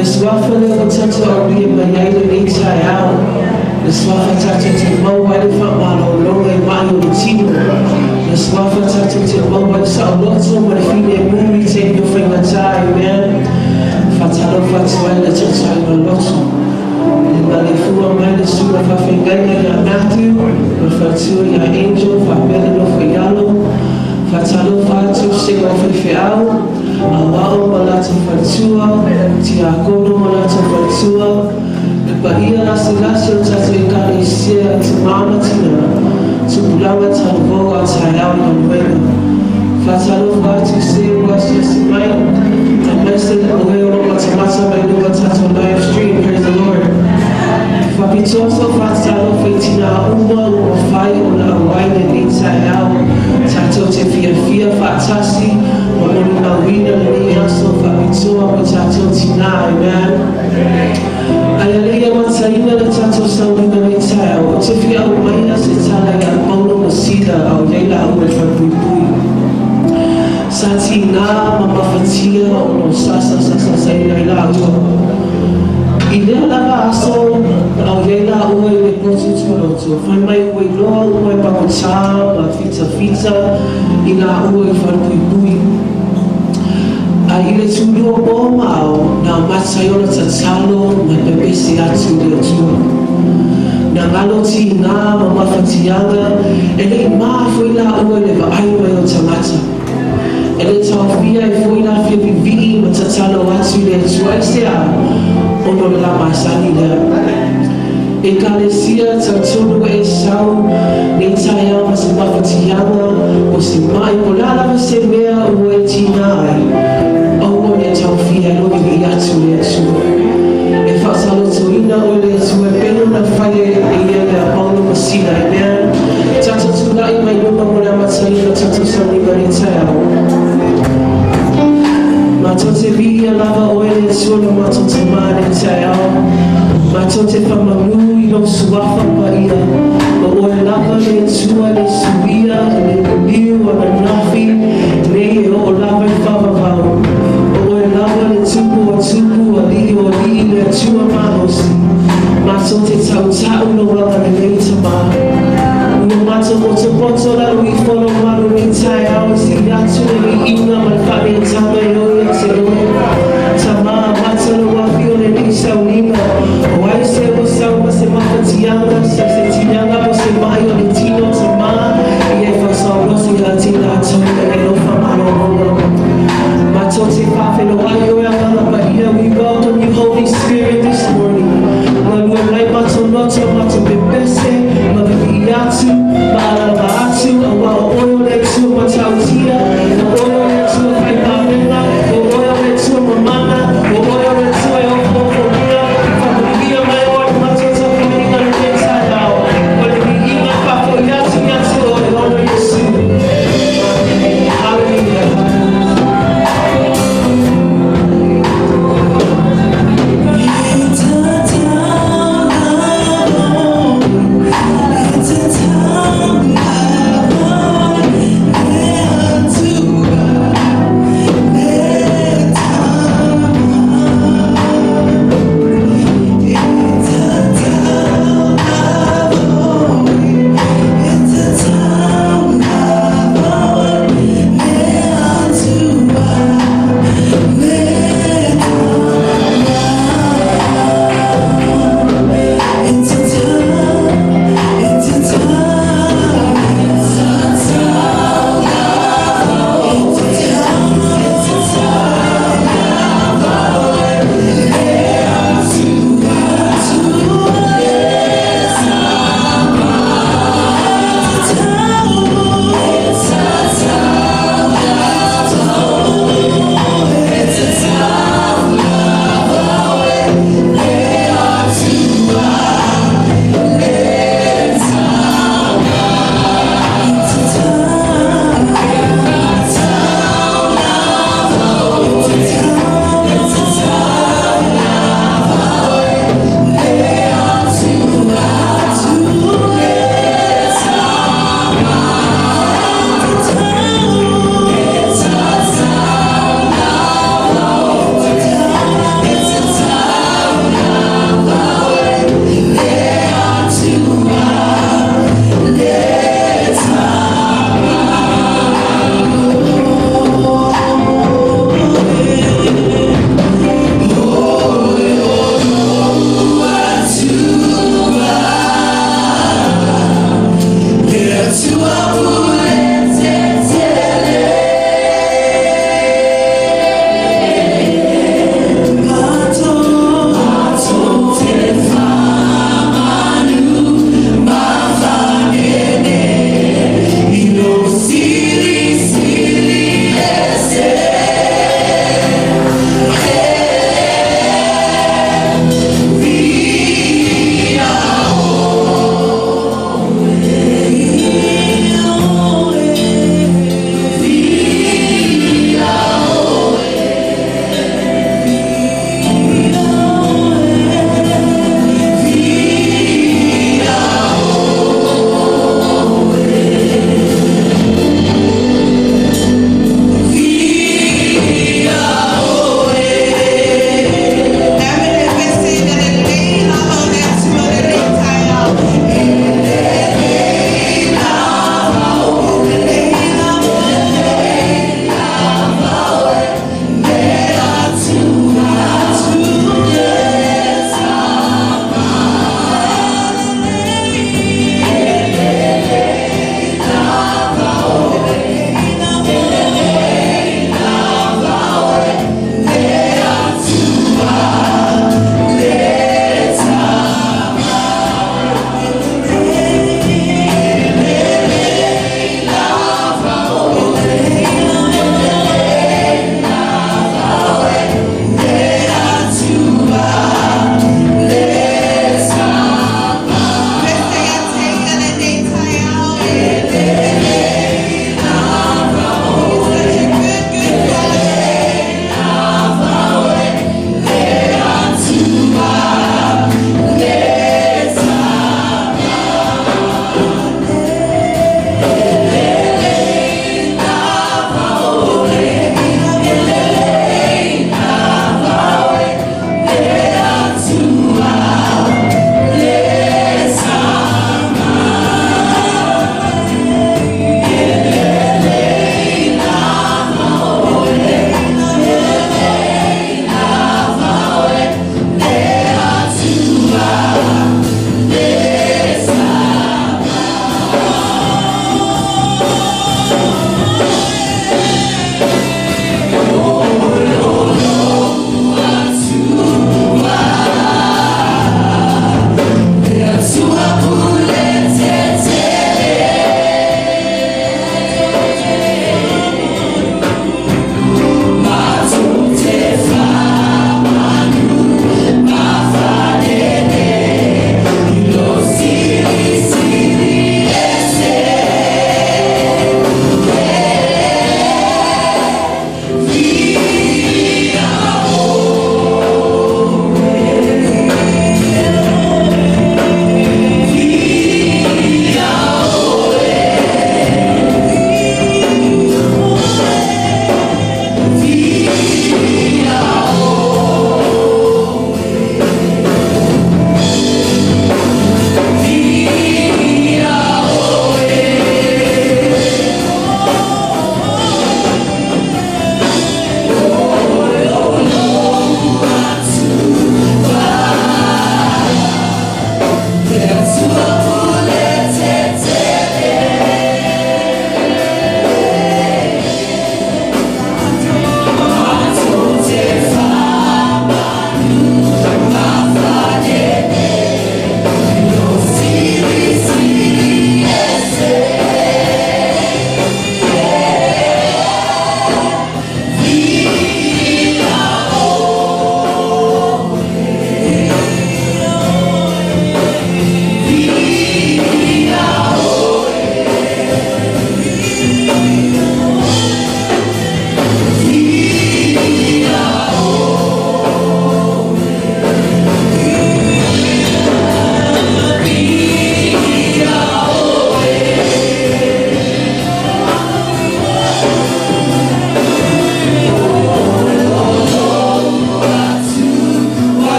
The swafa level touch on me, my yated inside out. The swafa touch to Mo, I didn't find my low and my own team. The swafa touch to Mo, I saw lots of my feet movie, take your finger time, man. Fatalo Fatswell, the church I will lose. And if you are mine, the suit of a finger, you're Matthew, but for two, you're angel, for better for yellow. Fatalo Fatu, sing off if you're out. Awao malata fatua, tiakono malata fatua. Bahia la silasio tatu ikani isia timama tina. Tupulawa tanvoa tayao na mwena. Fatalo fatu siwa siasimaya. Amese uweo matamata mailuwa tatu live stream, praise the Lord. Fapitoso fatalo fetina uma fai una waide nitayao. Tato te fia fatasi. Mamuna wina liya so fapitoa matato tina, amen. Ayaleya matsaina la tato sawi na mitaya. Otifia umaya sitala ya paulo masida au yela uwe fapipui. Satina mama fatia ono sasa ila ato. Ile lava aso au yela uwe le potu tuloto. Famai uwe loa uwe pakota ma fita ila uwe fapipui. Ile tulo bomao na matsayola tatalo mabebesi atu le tu na galoti na mama fatianga ele ma foi la uwe le aiwa yo tamata ele tawfia foi la fivi matatalo atu le tu aisea ono la masani le ekalesia tatulu esau nitaya masima fatianga osimai polala masemea uwe tinai. Tawfia no me atu le tu. E fasalo tu ina ole tu e pelo na fire e le paulo masina, amen. Tato tu la ima yuma mona matsaina tato sani maritaya. Matote via lava oele solo matote maritaya. Matote famamu ino suafa paia. Oele lava le tua le subia le biu ana nafi le o lava favavau. Lava le tupu ali le tua mahosi. Masote tau no wala le leita ma. No matter poto la we follow maru ni tai au si atu le ina malfani tama yo ya se tama mata lo wa fio le ni saunima. Wai se wo sau se mafatianga se tianga po se mayo le tino tama. Ye fa sau lo si la tina tama le lo fa malo. Matote Fafelo Ayoyama, but here we welcome you, Holy Spirit, this morning. When we're like Matonoto, Matobese, Mabiyatu, Balabatu, Awa Oyoletu, Matautia, Oyoletu, Kaipamela, Oyoletu, Mamana, Oyoletu, Ayofofobia, Fabia, my Lord, Matoto, coming on the inside now. When we eat my Fafo Yatu, Yatu, Honor Yesu. Hallelujah. Oh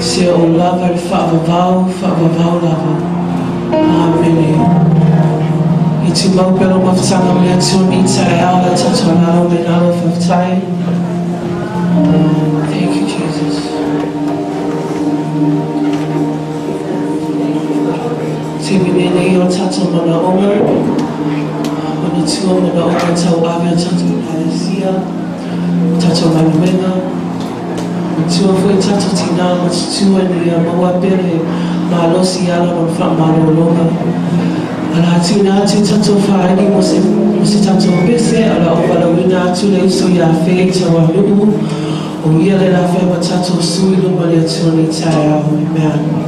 Se Olaga whaavavau lava. Amen. I tu maupero mawhatanga mea tuni tai aula tatonao me nalo whawtai. Thank you, Jesus. Te minene o tato mana onga. Mana tua mana onga tau awea tato palesia. Tato manuenga. Tua fue tato tina ma tua ni maua pere ma losi ala no fa malolonga. Ala tina ati tato whaini mo se tato pese ala o walawina atu le iso ya whee tawa lubu o ia le la whee ma tato sui luma le atuni tai au. Amen.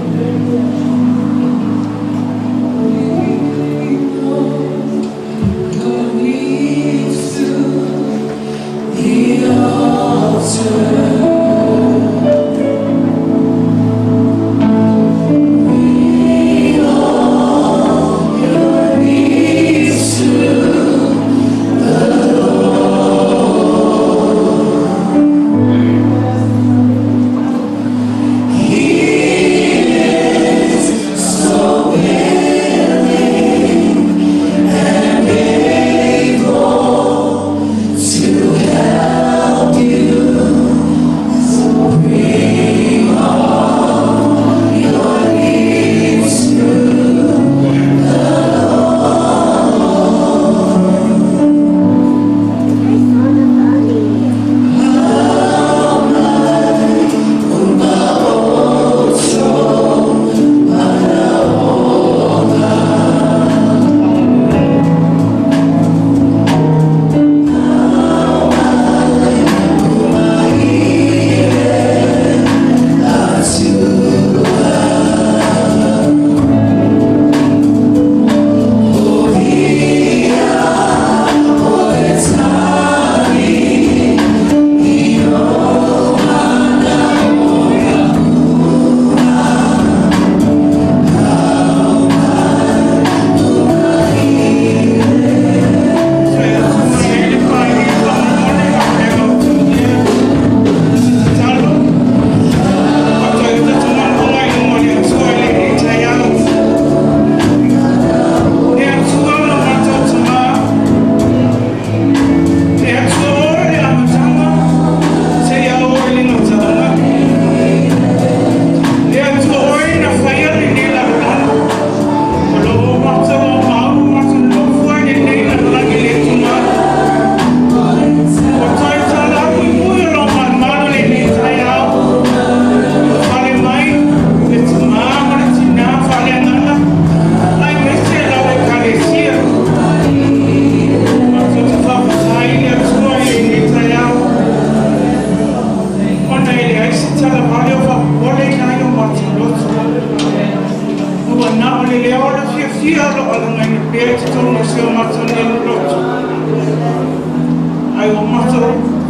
I want to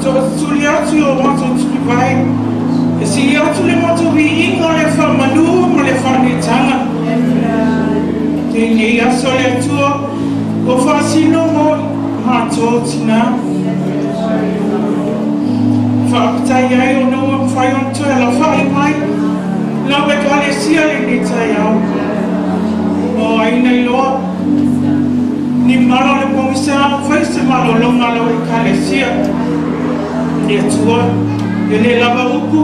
so Suliatu want to divide E si atu le moto vi ingo le whamanu mo le whanitanga. Te nei aso le atua o whasino mo mātou tina. Whaapatai ai o noa mwhai on toi la whai mai. Lau e kale sia le ni tai au. O aina i loa. Ni malo le pomisa whai se malo longa lau e kale sia. E atua, e le lava upu.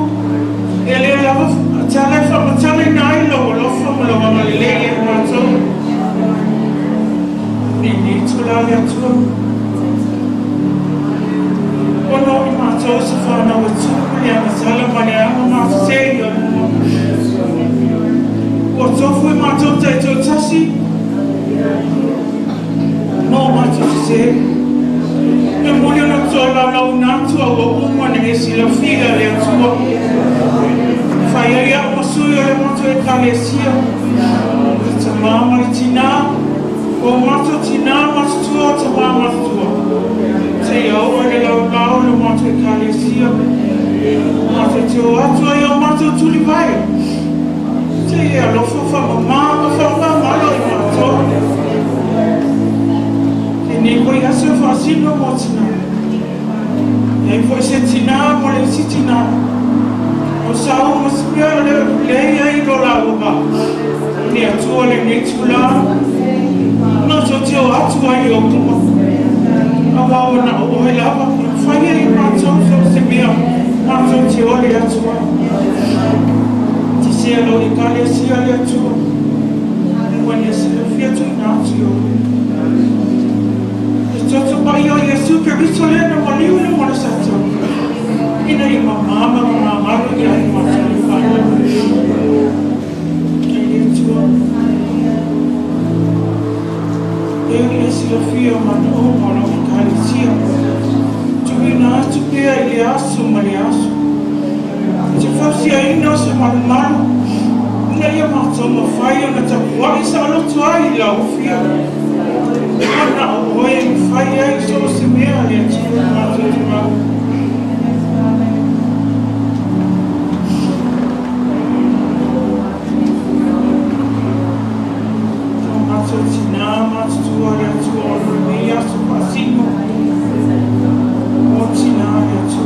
E le lava tale whamatale nai lau lofa mo lau amalele e mātou. Ni tula le atua. Ono i mātou se whanau e tupu le amasala mane anga māsei o mua. Ua tofu e mātou taito tasi. Mō mātou se. E mone ona toa lau nātua ua umane e sila whiga le atua. Whai ai a masui o le mātou e kalesia. Ta māma i tina. O mātou tina mātua o ta māma tua. Te au o le lau le mātou e kalesia. Mātou te o atua i o mātou tuli vai. Te e alofa whamamama whamamalo i mātou. Te ne koi aso whaasino mo tina. E foi se tina mo le si tina. O sao mo spia le ai do la uba. Ne atua le ne tula. No so te o atua i o kuma. Awa o na o he lava. Whai e mātou so se mea. Mātou te o le atua. Te se alo i kale si ale atua. Wani e se le fiatu i nāti o. E toto pai o Yesu ke rito le na waliu le mwana sato. Ina i mamama mamamaru i ai mātou i whana. E le atua. E si la fia manu o mono i kale sia. Tui nā atu pia i le aso ma le aso. Te whausia ina se malu. Ina ia mātou ma whai ana tapua i sa alotu ai la ufia. Ana o hoi i whai ai so se mea le atu mātou te mau. Mātou tina, mātou tua le atu o me aso pasino. O tina le atu.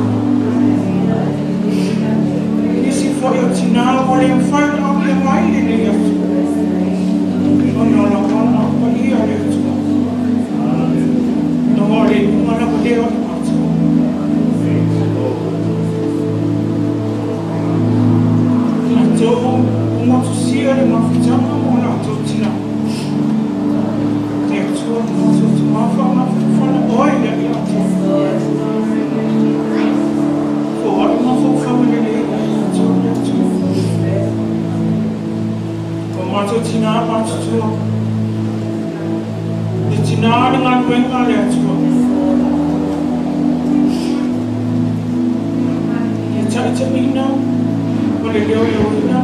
Nisi foi o tina o le whai o le mai le le atu. Ono la wana o ia le atu. No le umana o leo le atu. La tō umotu sia le mawhitanga mo la tō tina. Te atua umotu tu mawha oi le le atu. Ko ai mawha whamene le atu le atu. Ko mātou tina mātou tua. E tina ni ngā nuenga le atua. E taita ina. O le leo leo ina.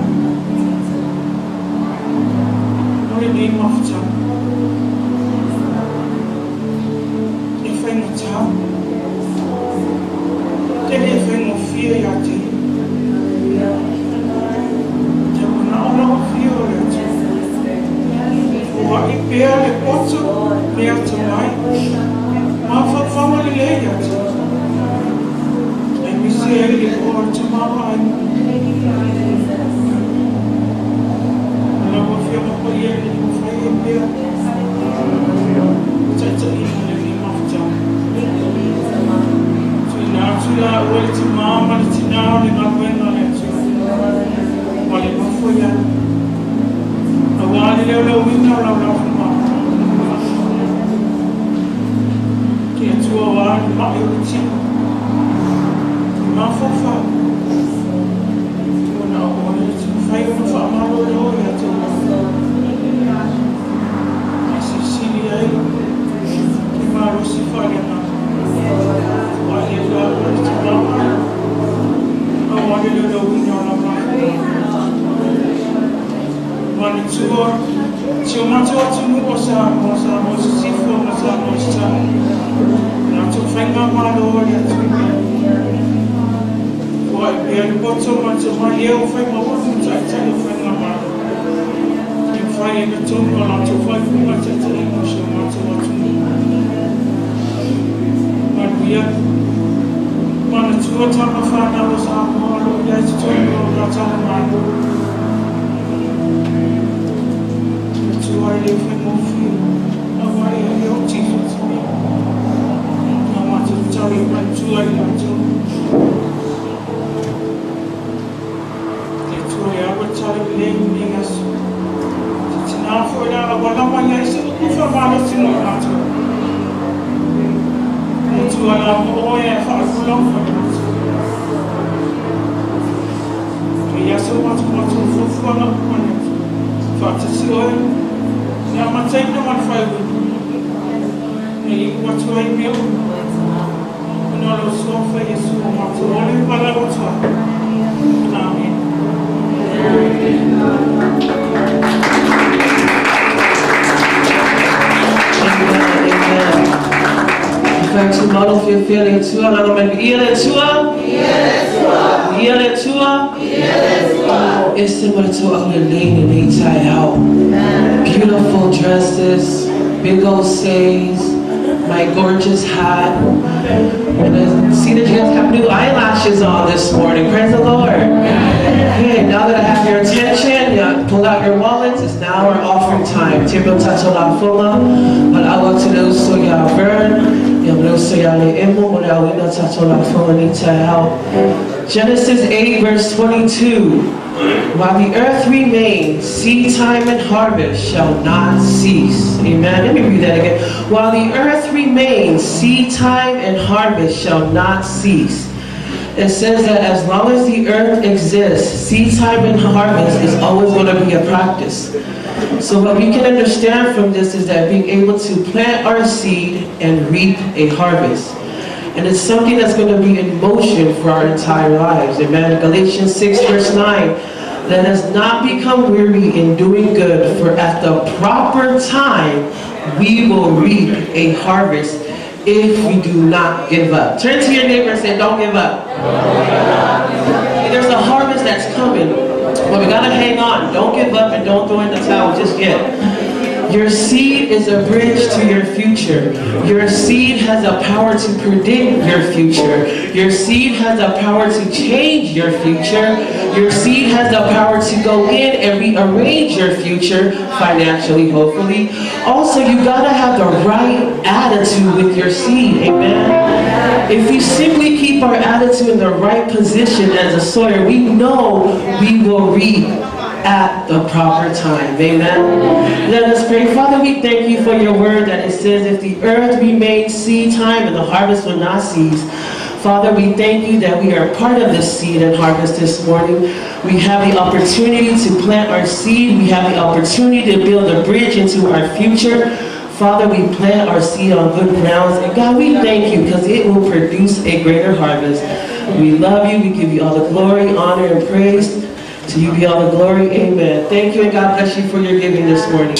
O le nei mawhitanga. E whainga tā. Te le whainga whia ia te. Te mana ona o whia o le atu. Ua i pēr le poto me atu mai. Ma whawhama le lei atu. E misi e le o atu mawa ai. Ana wa whia mapa i e le whai e pēr. Taita ina le ni mawhitanga. Tui nā tula ua le ti māma le tina o le ngā wenga le atu. Wa le mawhoi anu. A wāne leo leo wina o lau lau whuma. Ki atua wāne mai o le tina. Mā whawha. Tuna o le tina whai o na whaamaro e oi atu. A si sili ai. Ki maro si whare na. Wa le leo o le tina mai. A wāne leo leo wina o lau mai. Wani tua, si o mātou atu mu o sa sifo, o sa sa. Nā tō whainga mālo o le atu. Manatua Taumua Samoan, Olaga Taumua. I live in more fear. I am your Jesus. I want to tell you what to like to. That's why I would tell you living us. It's enough for that. But I'm going to say, if I'm honest, you know not to. That's why I'm going to have a long for that. Yes, I want to fulfill up on it. For to see oil. Now, I'm saying no one fight with me. What's going on? And all those so for you, so much. Only what I want to. Amen. Amen. To model for your feeling too. I'm going to be here too. It's similar to other lady they tie out. Beautiful dresses, big old stays, my gorgeous hat. And I see that you guys have new eyelashes on this morning. Praise the Lord. Okay, now that I have your attention, you pull out your wallets. It's now our offering time. Tibble tachola fuma, but I want to know so ya burn. Genesis 8 verse 22. While the earth remains, seed time and harvest shall not cease. Amen. Let me read that again. While the earth remains, seed time and harvest shall not cease. It says that as long as the earth exists, seed time and harvest is always going to be a practice. So what we can understand from this is that being able to plant our seed and reap a harvest. And it's something that's going to be in motion for our entire lives. Amen. Galatians 6 verse 9. Let us not become weary in doing good, for at the proper time we will reap a harvest if we do not give up. Turn to your neighbor and say, don't give up. There's a harvest that's coming, but we gotta hang on. Don't give up and don't throw in the towel just yet. Your seed is a bridge to your future. Your seed has a power to predict your future. Your seed has a power to change your future. Your seed has the power to go in and rearrange your future, financially, hopefully. Also, you gotta have the right attitude with your seed, amen? If we simply keep our attitude in the right position as a sower, we know we will reap at the proper time, amen? Let us pray. Father, we thank you for your word that it says, if the earth remains seed time and the harvest will not cease. Father, we thank you that we are part of this seed and harvest this morning. We have the opportunity to plant our seed. We have the opportunity to build a bridge into our future. Father, we plant our seed on good grounds. And God, we thank you because it will produce a greater harvest. We love you. We give you all the glory, honor, and praise. To you be all the glory. Amen. Thank you, and God bless you for your giving this morning.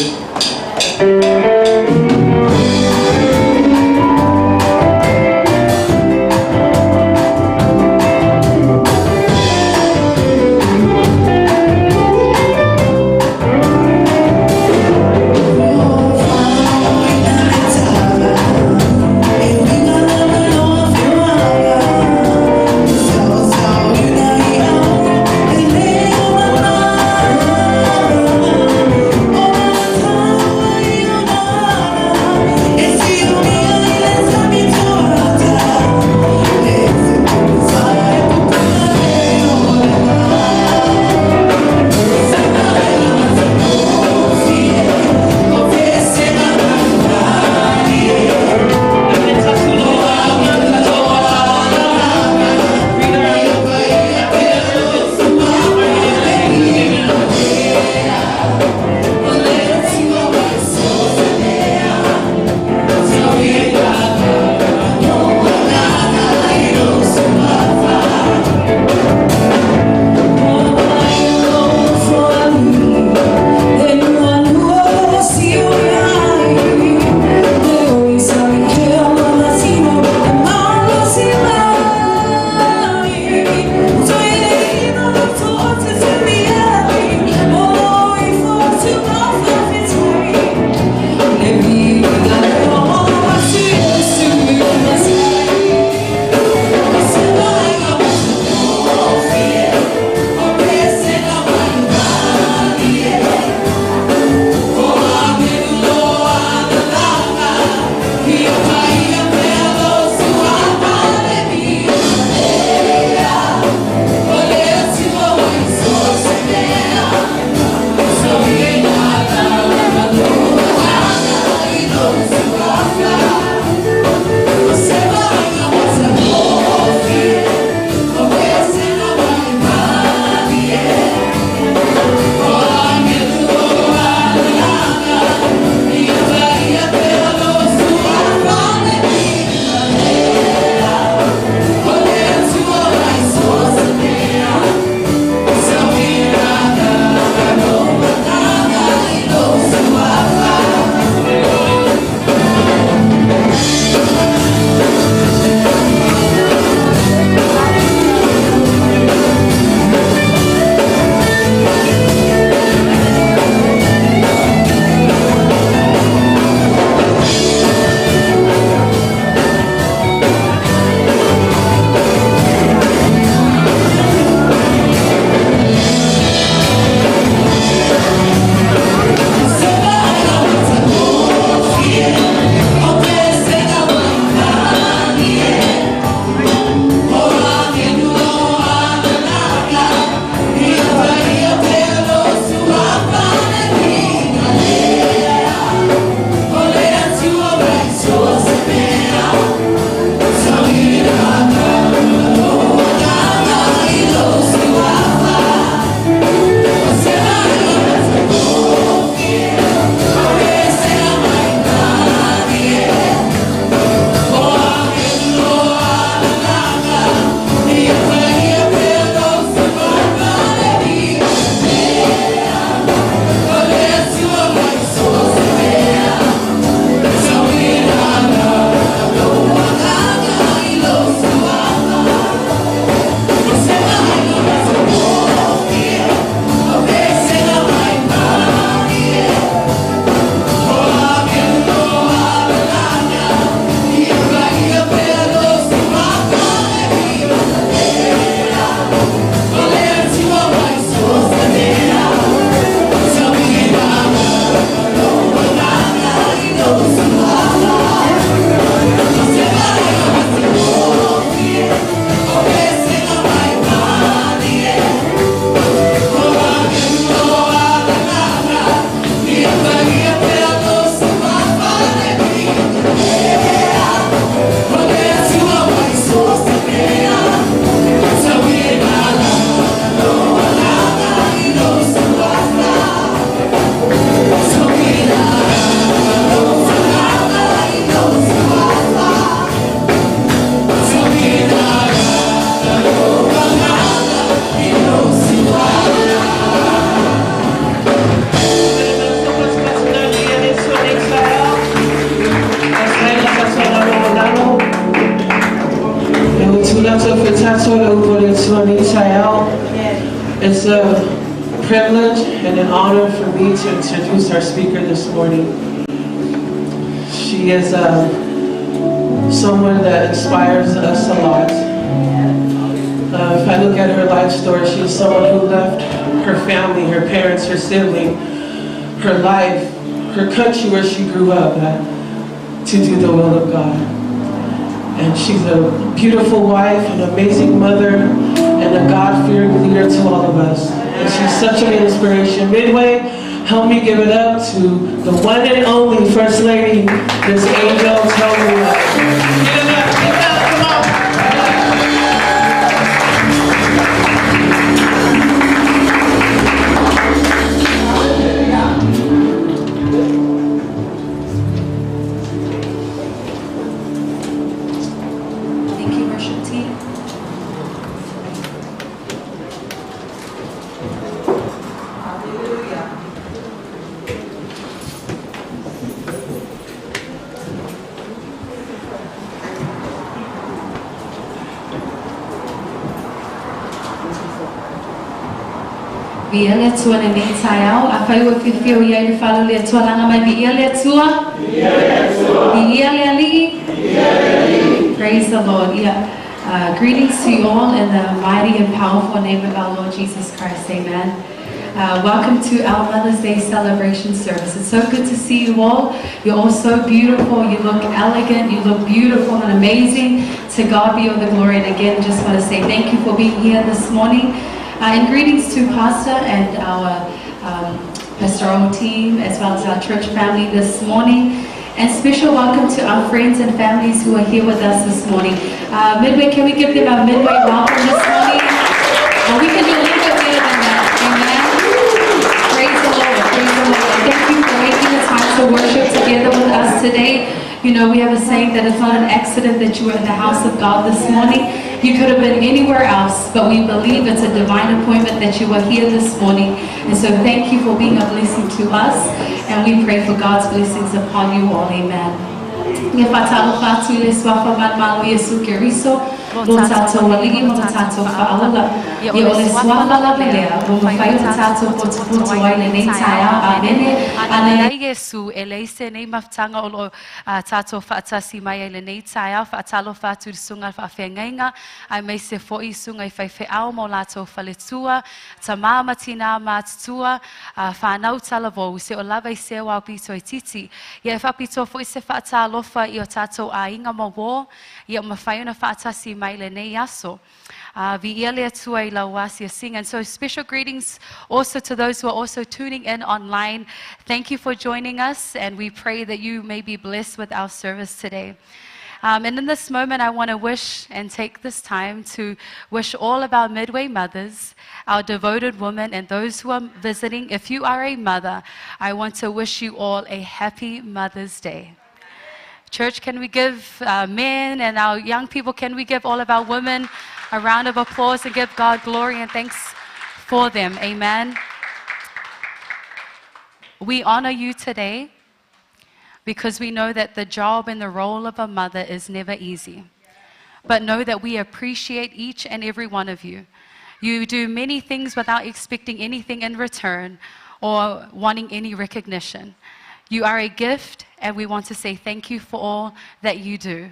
Tayao. It's a privilege and an honor for me to introduce our speaker this morning. She is someone that inspires us a lot. If I look at her life story, she's someone who left her family, her parents, her sibling, her life, her country where she grew up to do the will of God. And she's a beautiful wife, an amazing mother, and a God-fearing leader to all of us. And she's such an inspiration. Midway, help me give it up to the one and only First Lady, Miss Angel Taumua. Give it up, come on. Thank you, worship team. Bia le tua ne nei taiao, a whai ua whiwhio iai le whalu le tua langa mai bia le tua. Bia le ali. Praise the Lord. Yeah. Greetings to you all in the mighty and powerful name of our Lord Jesus Christ. Amen. Welcome to our Mother's Day celebration service. It's so good to see you all. You're all so beautiful. You look elegant. You look beautiful and amazing. To God be all the glory. And again, just want to say thank you for being here this morning. And greetings to Pastor and our pastoral team, as well as our church family this morning. And special welcome to our friends and families who are here with us this morning. Midway, can we give them a Midway welcome this morning? Well, we can do a little bit better than that. Amen. Praise the Lord. Praise the Lord. And thank you for making the time to worship together with us today. You know, we have a saying that it's not an accident that you were in the house of God this morning. You could have been anywhere else, but we believe it's a divine appointment that you are here this morning. And so thank you for being a blessing to us. And we pray for God's blessings upon you all. Amen. Lo tato waligi mo tato fa'aula. Ia ole swala la pelea. Mo mawhai o tato potu ai le nei taia. Amene. Ana Yesu eleise nei maftanga o tato fa'atasi mai le nei taia. Fa'atalo fa'atu sunga fa'awhengainga. Ai mei se fo'i sunga I whaiwheau mo lato faletua. Ta māmatina mātutua. Whanau talavou. Se o lava I se wau pito I titi. Ia whapito fo'i se fa'atalofa I o tato a inga mo wo. Ia o mawhai na fa'atasi mai le nei aso. Sing. And so special greetings also to those who are also tuning in online. Thank you for joining us, and we pray that you may be blessed with our service today. And in this moment, I want to wish and take this time to wish all of our Midway mothers, our devoted women, and those who are visiting. If you are a mother, I want to wish you all a happy Mother's Day. Church, can we give men and our young people, can we give all of our women a round of applause and give God glory and thanks for them? Amen. We honor you today because we know that the job and the role of a mother is never easy. But know that we appreciate each and every one of you. You do many things without expecting anything in return or wanting any recognition. You are a gift, and we want to say thank you for all that you do.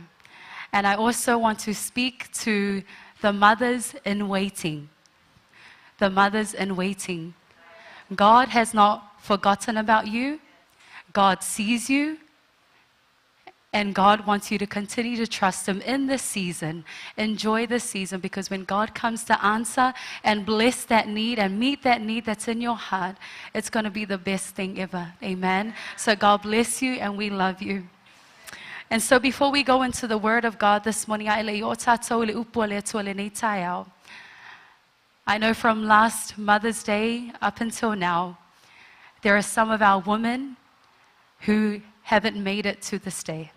And I also want to speak to the mothers in waiting. The mothers in waiting. God has not forgotten about you. God sees you. And God wants you to continue to trust Him in this season. Enjoy this season, because when God comes to answer and bless that need and meet that need that's in your heart, it's going to be the best thing ever. Amen. So God bless you, and we love you. And so before we go into the Word of God this morning, I know from last Mother's Day up until now, there are some of our women who haven't made it to this day.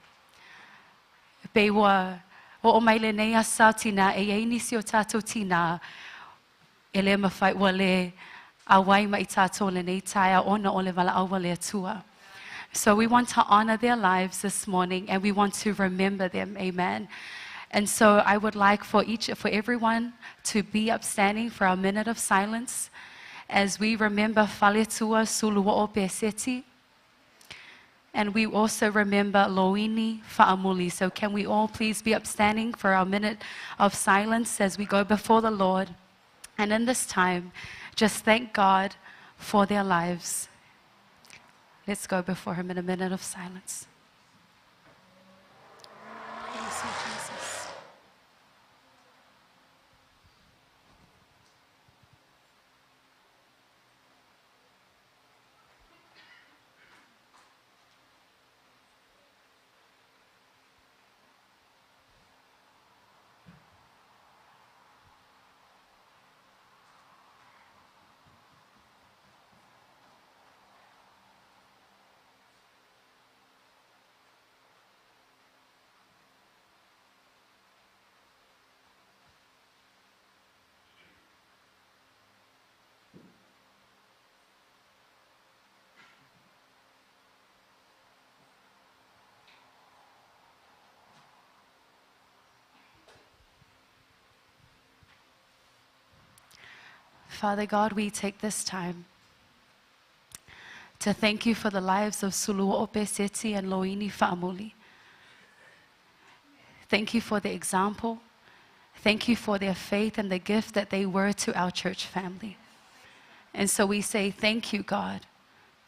Bewa o mai le nei asa tina e nisi o tatou tina ele mawhai wale awai mai tatou le nei taia ona o le wala awa le atua. So we want to honor their lives this morning, and we want to remember them. Amen. And so I would like for everyone to be upstanding for our minute of silence as we remember Faletua Suluo Peseti. And we also remember Loini Fa'amuli. So can we all please be upstanding for our minute of silence as we go before the Lord. And in this time, just thank God for their lives. Let's go before Him in a minute of silence. Praise you, Jesus. Father God, we take this time to thank you for the lives of Suluo Peseti and Loini Fa'amuli. Thank you for the example. Thank you for their faith and the gift that they were to our church family. And so we say thank you, God,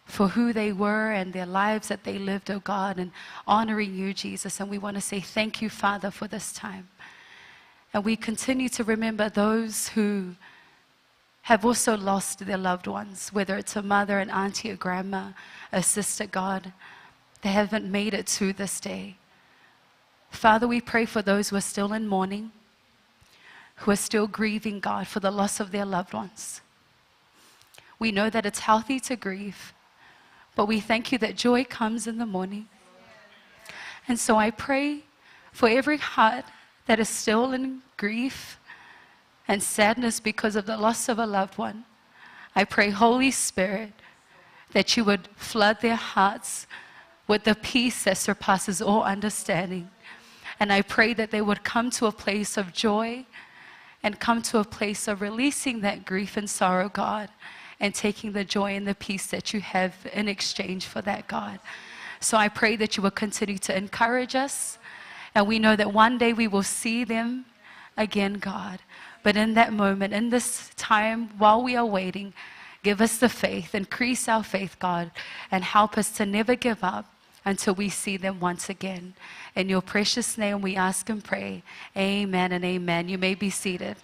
for who they were and their lives that they lived, oh God, and honoring you, Jesus. And we want to say thank you, Father, for this time. And we continue to remember those who have also lost their loved ones, whether it's a mother, an auntie, a grandma, a sister, God. They haven't made it to this day. Father, we pray for those who are still in mourning, who are still grieving, God, for the loss of their loved ones. We know that it's healthy to grieve, but we thank you that joy comes in the morning. And so I pray for every heart that is still in grief and sadness because of the loss of a loved one. I pray, Holy Spirit, that you would flood their hearts with the peace that surpasses all understanding. And I pray that they would come to a place of joy and come to a place of releasing that grief and sorrow, God, and taking the joy and the peace that you have in exchange for that, God. So I pray that you will continue to encourage us. And we know that one day we will see them again, God. But in that moment, in this time, while we are waiting, give us the faith, increase our faith, God, and help us to never give up until we see them once again. In your precious name we ask and pray. Amen and amen. You may be seated.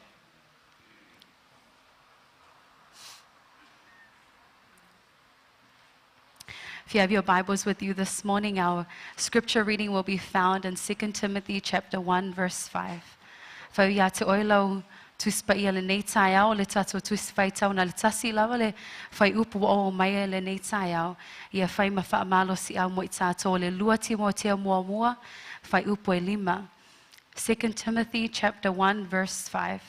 If you have your Bibles with you this morning, our scripture reading will be found in 2 Timothy chapter 1, verse 5. Tuspa ia le nei tai au le tato tus fai tau na le tasi lawa le fai upu o mai le nei tai au ia fai ma wha amalo si au mo i tato le lua Timotea mua mua fai upu e 5. 2 Timothy chapter 1 verse 5.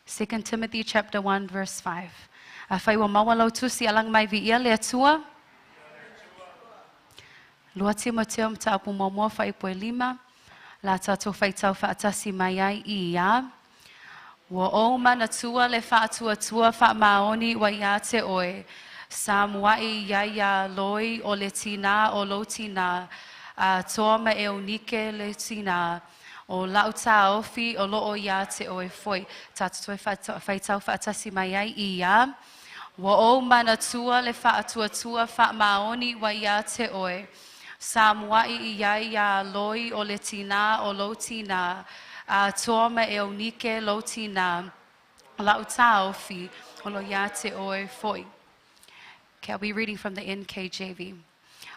Second Timothy chapter 1 verse 5. A fai wa mawalau tusi alang mai vi ia le atua. Lua Timotea mta apu mua fai poe 5. La tato fai tau whaatasi mai ai I ia. Wa o manatua le whaatua tua wha maoni wa ia te oe. Samoan ia loi o le tina o lo tina. Toa ma e unike le tina. O lauta ofi o lo o ia te oe foi. Tato fai tau whaatasi mai ai I ia. Wa o manatua le whaatua tua wha maoni wa ia te oe. Samoan ia loi o le tina o lo tina. Toa e unike lo tina. Lauta ofi o lo ia te oe foi. Okay, I'll be reading from the NKJV.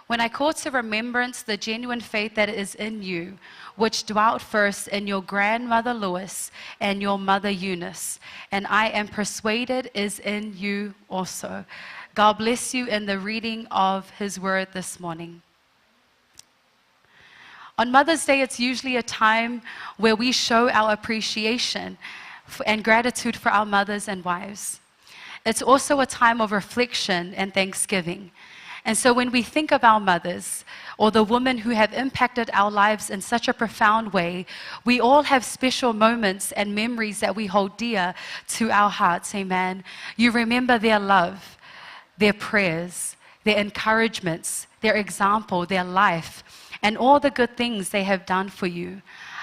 When I call to remembrance the genuine faith that is in you, which dwelt first in your grandmother Lois and your mother Eunice, and I am persuaded is in you also. God bless you in the reading of his word this morning. On Mother's Day, it's usually a time where we show our appreciation and gratitude for our mothers and wives. It's also a time of reflection and thanksgiving. And so when we think of our mothers or the women who have impacted our lives in such a profound way, we all have special moments and memories that we hold dear to our hearts, amen. You remember their love, their prayers, their encouragements, their example, their life, and all the good things they have done for you.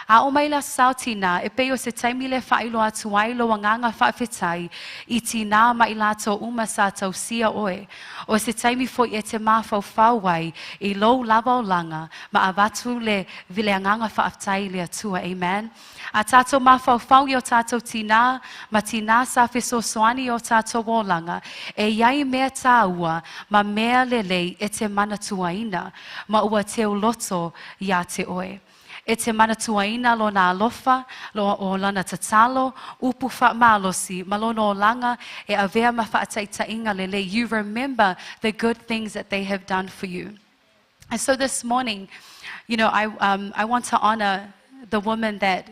A o mai la sau tina, e peo se taimi le whailo atu ai lo wanganga whawhetai, I tina mai lato umasa tau sia oe, o se taimi fo e te mawhau whauai, I lo lava o langa, ma avatu le vileanganga whawhetai le atua, amen. A tato mawhau whau i o tato tina, ma tina sa whiso soani o tato o langa, e iai mea tā ua, ma mea lelei e te manatua ina, ma ua teo loto ia te oe. E te manatuaina lo nā alofa, lo o lana tatalo, upu whaamalosi, malona o langa, e avea ma whaataitainga lele. You remember the good things that they have done for you. And so this morning, you know, I want to honor the woman that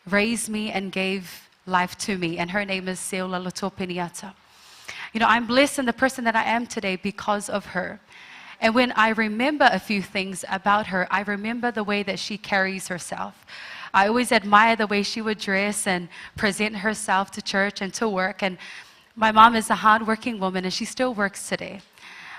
raised me and gave life to me, and her name is Seola Lotopiniata. You know, I'm blessed in the person that I am today because of her. And when I remember a few things about her, I remember the way that she carries herself. I always admire the way she would dress and present herself to church and to work. And my mom is a hardworking woman, and she still works today.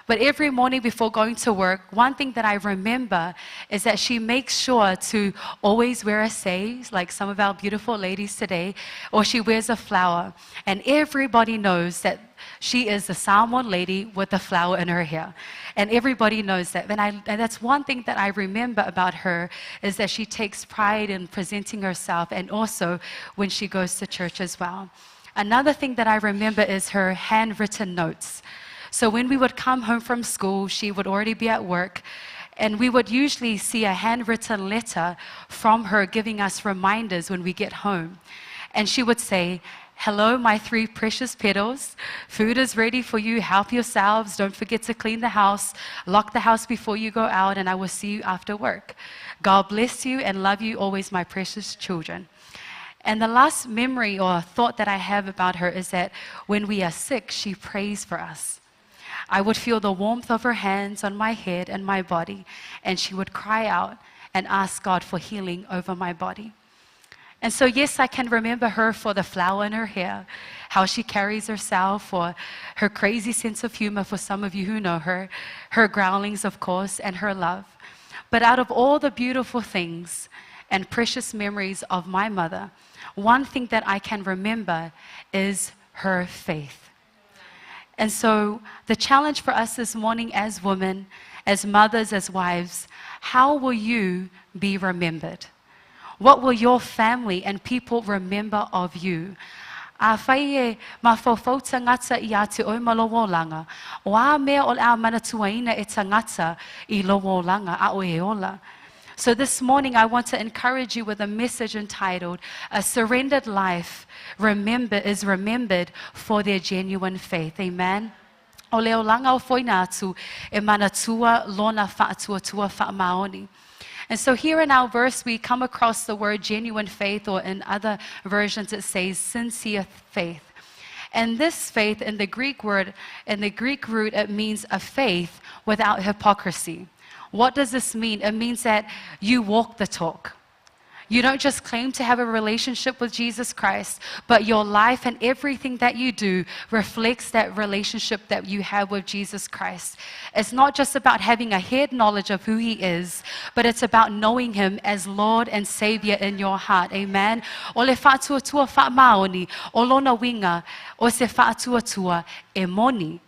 But every morning before going to work, one thing that I remember is that she makes sure to always wear a say, like some of our beautiful ladies today, or she wears a flower. And everybody knows that she is the Samoan lady with the flower in her hair. And everybody knows that. And that's one thing that I remember about her, is that she takes pride in presenting herself, and also when she goes to church as well. Another thing that I remember is her handwritten notes. So when we would come home from school, she would already be at work, and we would usually see a handwritten letter from her giving us reminders when we get home. And she would say, "Hello, my 3 precious petals. Food is ready for you. Help yourselves. Don't forget to clean the house. Lock the house before you go out, and I will see you after work. God bless you and love you always, my precious children." And the last memory or thought that I have about her is that when we are sick, she prays for us. I would feel the warmth of her hands on my head and my body, and she would cry out and ask God for healing over my body. And so, yes, I can remember her for the flower in her hair, how she carries herself, or her crazy sense of humor for some of you who know her, her growlings, of course, and her love. But out of all the beautiful things and precious memories of my mother, one thing that I can remember is her faith. And so the challenge for us this morning as women, as mothers, as wives, how will you be remembered? What will your family and people remember of you? A whai e mawhawhau tangata I ate oi malowo langa. O a mea o a manatuaina e tangata I lowo langa a o e ola. So this morning I want to encourage you with a message entitled, "A Surrendered Life is remembered for their genuine faith." Amen. Olaga Ofoina Atu e manatua lona whaatuatua whaamaoni. And so here in our verse, we come across the word genuine faith, or in other versions it says sincere faith. And this faith in the Greek root, it means a faith without hypocrisy. What does this mean? It means that you walk the talk. You don't just claim to have a relationship with Jesus Christ, but your life and everything that you do reflects that relationship that you have with Jesus Christ. It's not just about having a head knowledge of who He is, but it's about knowing Him as Lord and Savior in your heart. Amen. O le whaatuatua whaamaoni, o lona winga, o se whaatuatua e moni,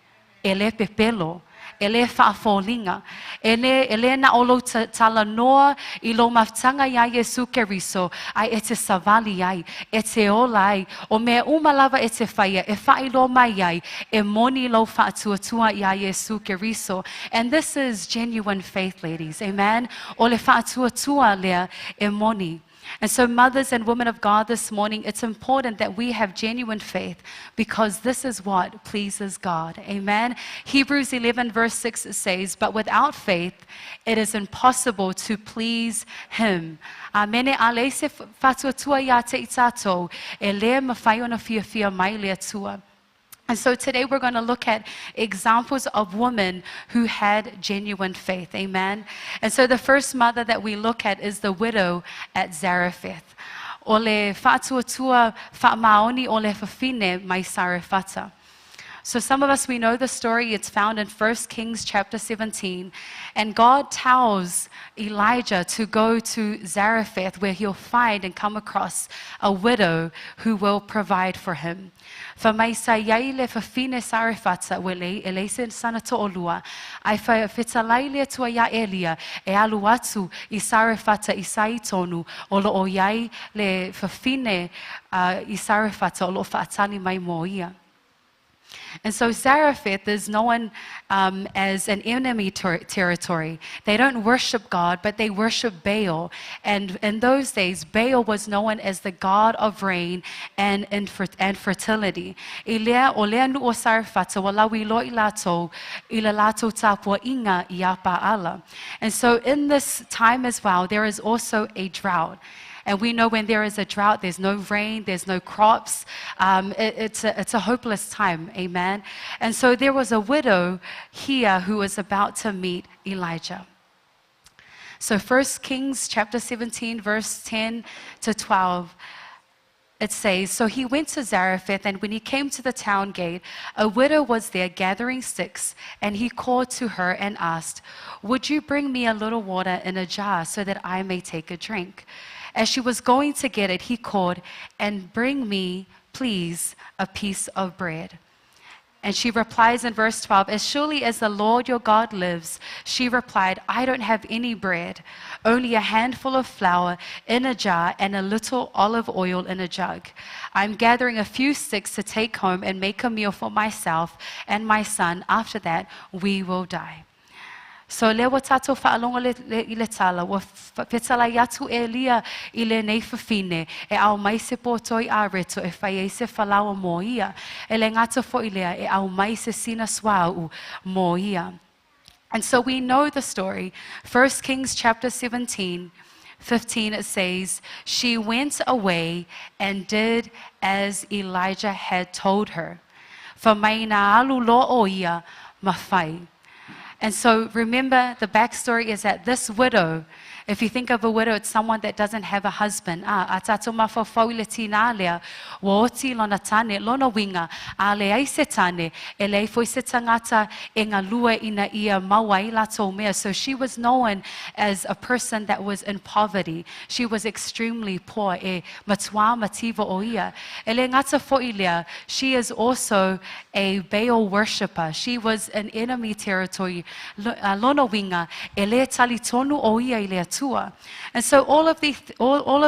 e le pepelo, ele whaafolinga, ele na olo tala noa I lo maftanga ia Yesu Keriso, ai e te savali ai, e te olai, o mea umalava e te whaia, e whailo mai ai, e moni lo whaatuatua ia Yesu Keriso. And this is genuine faith, ladies, amen? O le whaatuatua lea e moni. And so mothers and women of God this morning, it's important that we have genuine faith, because this is what pleases God. Amen. Hebrews 11 verse 6 says, "But without faith, it is impossible to please Him." Amene ale se whatuatua ia te itato, e le mawhai ona fia mai le atua. And so today we're going to look at examples of women who had genuine faith. Amen. And so the first mother that we look at is the widow at Zarephath. Ole fa'atuatua fa'amaoni ole fafine mai Sarefata. So some of us, we know the story. It's found in 1 Kings chapter 17. And God tells Elijah to go to Zarephath, where he'll find and come across a widow who will provide for him. Fa mai sa iai le fafine Sarefata wele elese sana to olua. Ai fa fitalai le tua ia Elia e alu atu I Sarefata I saitonu o lo o iai le fafine I Sarefata o lo fa'atali mai moia. And so Zarephath is known as an enemy territory. They don't worship God, but they worship Baal. And in those days, Baal was known as the god of rain and fertility. Ilea o lea nu o Sarefata wala wilo ilato ilalato tapua inga iapa ala. And so in this time as well, there is also a drought. And we know when there is a drought, there's no rain, there's no crops. It's a hopeless time, amen? And so there was a widow here who was about to meet Elijah. So 1 Kings chapter 17, verse 10 to 12, it says, so he went to Zarephath, and when he came to the town gate, a widow was there gathering sticks, and he called to her and asked, would you bring me a little water in a jar so that I may take a drink? As she was going to get it, he called, and bring me, please, a piece of bread. And she replies in verse 12, as surely as the Lord your God lives, she replied, I don't have any bread, only a handful of flour in a jar and a little olive oil in a jug. I'm gathering a few sticks to take home and make a meal for myself and my son. After that, we will die. So le wa tatou whaalonga I le tala, wa whetala iatu Elia I le nei whawhine, e au mai se pōtoi a reto e whai e se whalawa mō ia, e le ngata fo ilea e au mai se sina swau mō ia. And so we know the story. 1 Kings chapter 17, 15, it says, she went away and did as Elijah had told her. For mai na alu lo o ia mawhai. And so remember, the backstory is that this widow, if you think of a widow, it's someone that doesn't have a husband. A tato mawhawhau le tina lea, wa oti lona tane, lona winga, a le ai se tane, e le foi se tangata e ngā lua ina ia maua I lato mea. So she was known as a person that was in poverty. She was extremely poor. E matua mativa o ia. E le ngata fo ilea, she is also a Baal worshipper. She was an enemy territory. Lona winga, e le tali tonu o ia I le atua. And so all of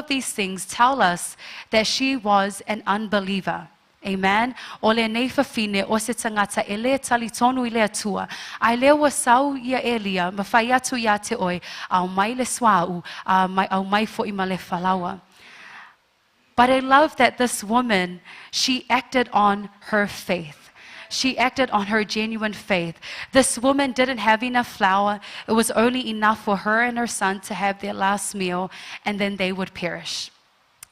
these things tell us that she was an unbeliever. Amen. O le nei whawhine o se tangata e le tali tonu I le atua. Ai leo wa sau ia Elia, ma whai atu ia te oi, au mai le swau, au mai fo I ma le whalawa. But I love that this woman, she acted on her faith. She acted on her genuine faith. This woman didn't have enough flour. It was only enough for her and her son to have their last meal, and then they would perish.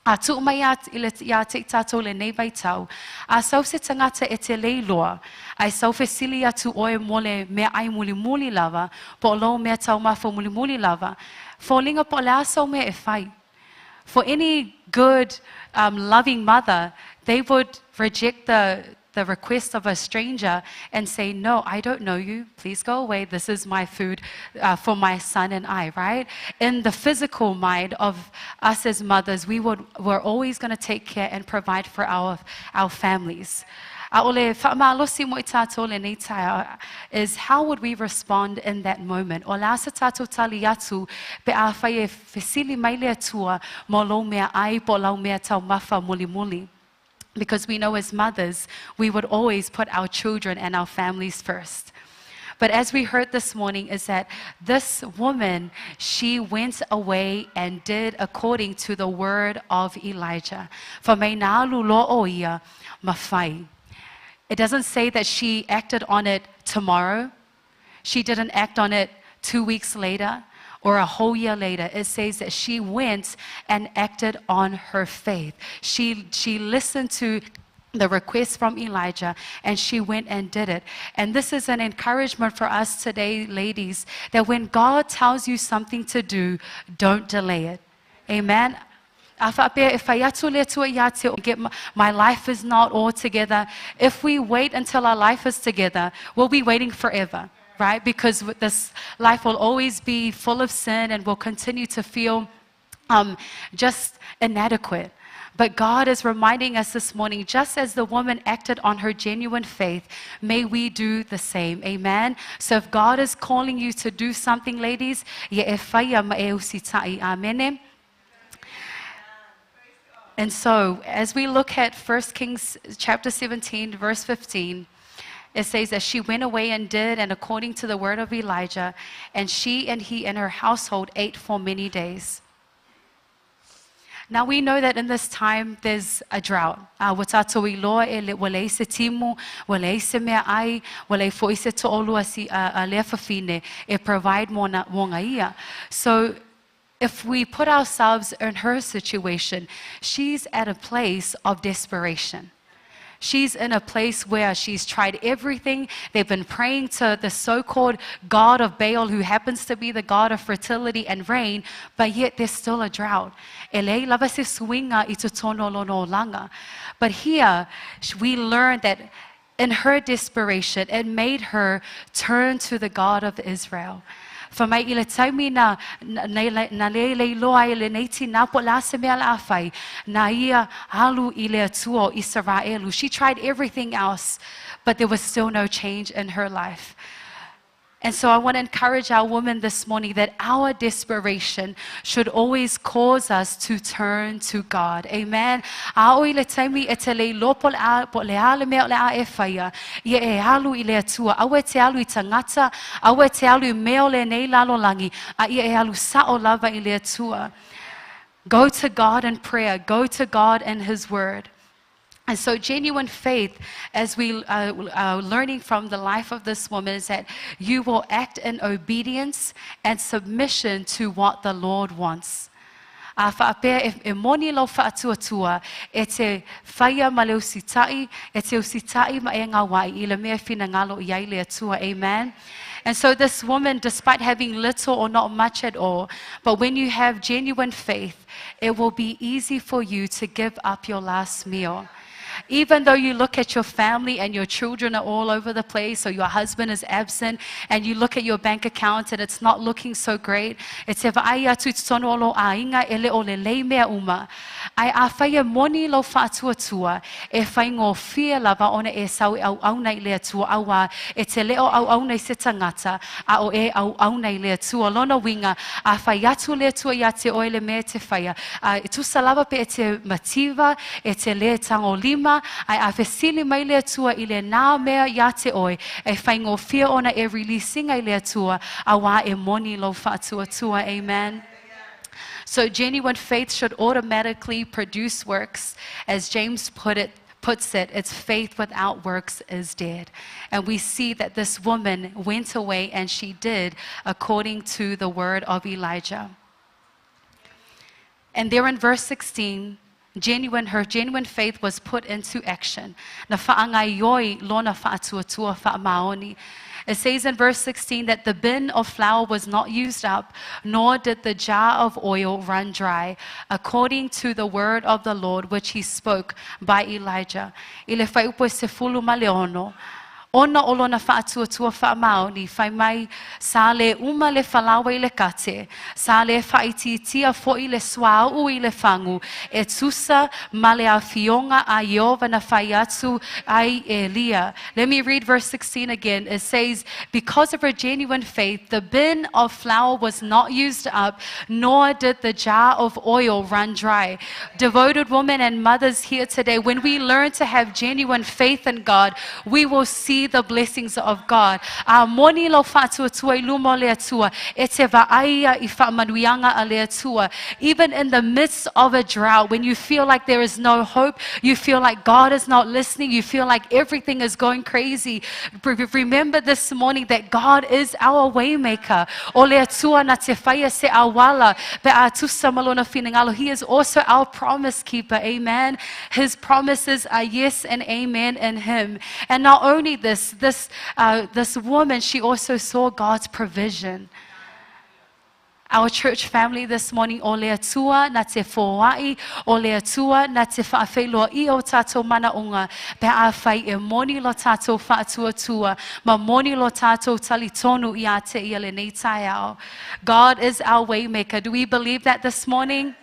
A tu mai ia te tatou le nei vai tau. A sau se tangata e te leiloa. Ai sau fe sili atu oe mole mea ai muli muli lava. Po lo mea tau mafo muli muli lava. For linga po le asau mea e fai. For any good, loving mother, they would reject the request of a stranger and say, no, I don't know you. Please go away. This is my food for my son and I, right? In the physical mind of us as mothers, we're always going to take care and provide for our families. Is how would we respond in that moment? Because we know as mothers, we would always put our children and our families first. But as we heard this morning is that this woman, she went away and did according to the word of Elijah. It doesn't say that she acted on it tomorrow. She didn't act on it 2 weeks later or a whole year later. It says that she went and acted on her faith. She listened to the request from Elijah, and she went and did it. And this is an encouragement for us today, ladies, that when God tells you something to do, don't delay it. Amen. My life is not all together. If we wait until our life is together, we'll be waiting forever, right? Because this life will always be full of sin and will continue to feel just inadequate. But God is reminding us this morning, just as the woman acted on her genuine faith, may we do the same. Amen. So if God is calling you to do something, ladies, amen. And so, as we look at 1 Kings chapter 17, verse 15, it says that she went away and did, and according to the word of Elijah, and she and he and her household ate for many days. Now we know that in this time there's a drought. So if we put ourselves in her situation, she's at a place of desperation. She's in a place where she's tried everything. They've been praying to the so-called God of Baal, who happens to be the God of fertility and rain, but yet there's still a drought. But here, we learn that in her desperation, it made her turn to the God of Israel. She tried everything else, but there was still no change in her life. And so I want to encourage our women this morning that our desperation should always cause us to turn to God. Amen. Go to God in prayer. Go to God in His Word. And so genuine faith, as we are learning from the life of this woman, is that you will act in obedience and submission to what the Lord wants. Amen. And so this woman, despite having little or not much at all, but when you have genuine faith, it will be easy for you to give up your last meal. Even though you look at your family and your children are all over the place, or your husband is absent, and you look at your bank account and it's not looking so great, it's if I moni lo fa'atuatua e whaingo fia lava ona e sau au nei lea tua awa e te leo au nei se tangata a o e au nei lea tua lona winga a whaiatu lea tua ia te oile me te whaia e tu salava pe e te mativa e te lea tango lima ai a whesili mai lea tua i le nā mea ia te oi e whaingo fia ona e releasing ai lea tua awa e moni lo fa'atuatua. Amen. So genuine faith should automatically produce works. As James puts it, it's faith without works is dead. And we see that this woman went away and she did according to the word of Elijah. And there in verse 16, her genuine faith was put into action. Na fa'angai yoi lona fa'atuatua fa'amaoni. It says in verse 16 that the bin of flour was not used up, nor did the jar of oil run dry, according to the word of the Lord which he spoke by Elijah. Ile fai upo se fulu maleono. Ona olona fa'atuatua fa'amaoni, fai mai sa le uma le falawa I le kate, sa le fa'ititia fo'i le swa'u I le fangu, e tusa ma le awhionga a Iova na faiatu ai Elia. Let me read verse 16 again. It says, because of her genuine faith, the bin of flour was not used up, nor did the jar of oil run dry. Devoted women and mothers here today, when we learn to have genuine faith in God, we will see see the blessings of God. Moni lo whātua tua I lumo le atua, e te vaaia I whaamanuianga a le atua. Even in the midst of a drought, when you feel like there is no hope, you feel like God is not listening, you feel like everything is going crazy, remember this morning that God is our waymaker. O le atua na te whaia se awala, pe a tusa malona whinangalo. He is also our promise keeper. Amen. His promises are yes and amen in him. And not only this woman, she also saw God's provision. Our church family this morning, o lea tua na te whoai, o lea tua na te whaawheloa I o tātou manaunga, pe a whai e moni lo tātou whaatua tua, ma moni lo tātou tali tonu I a te ia le nei tai ao. God is our waymaker. Do we believe that this morning?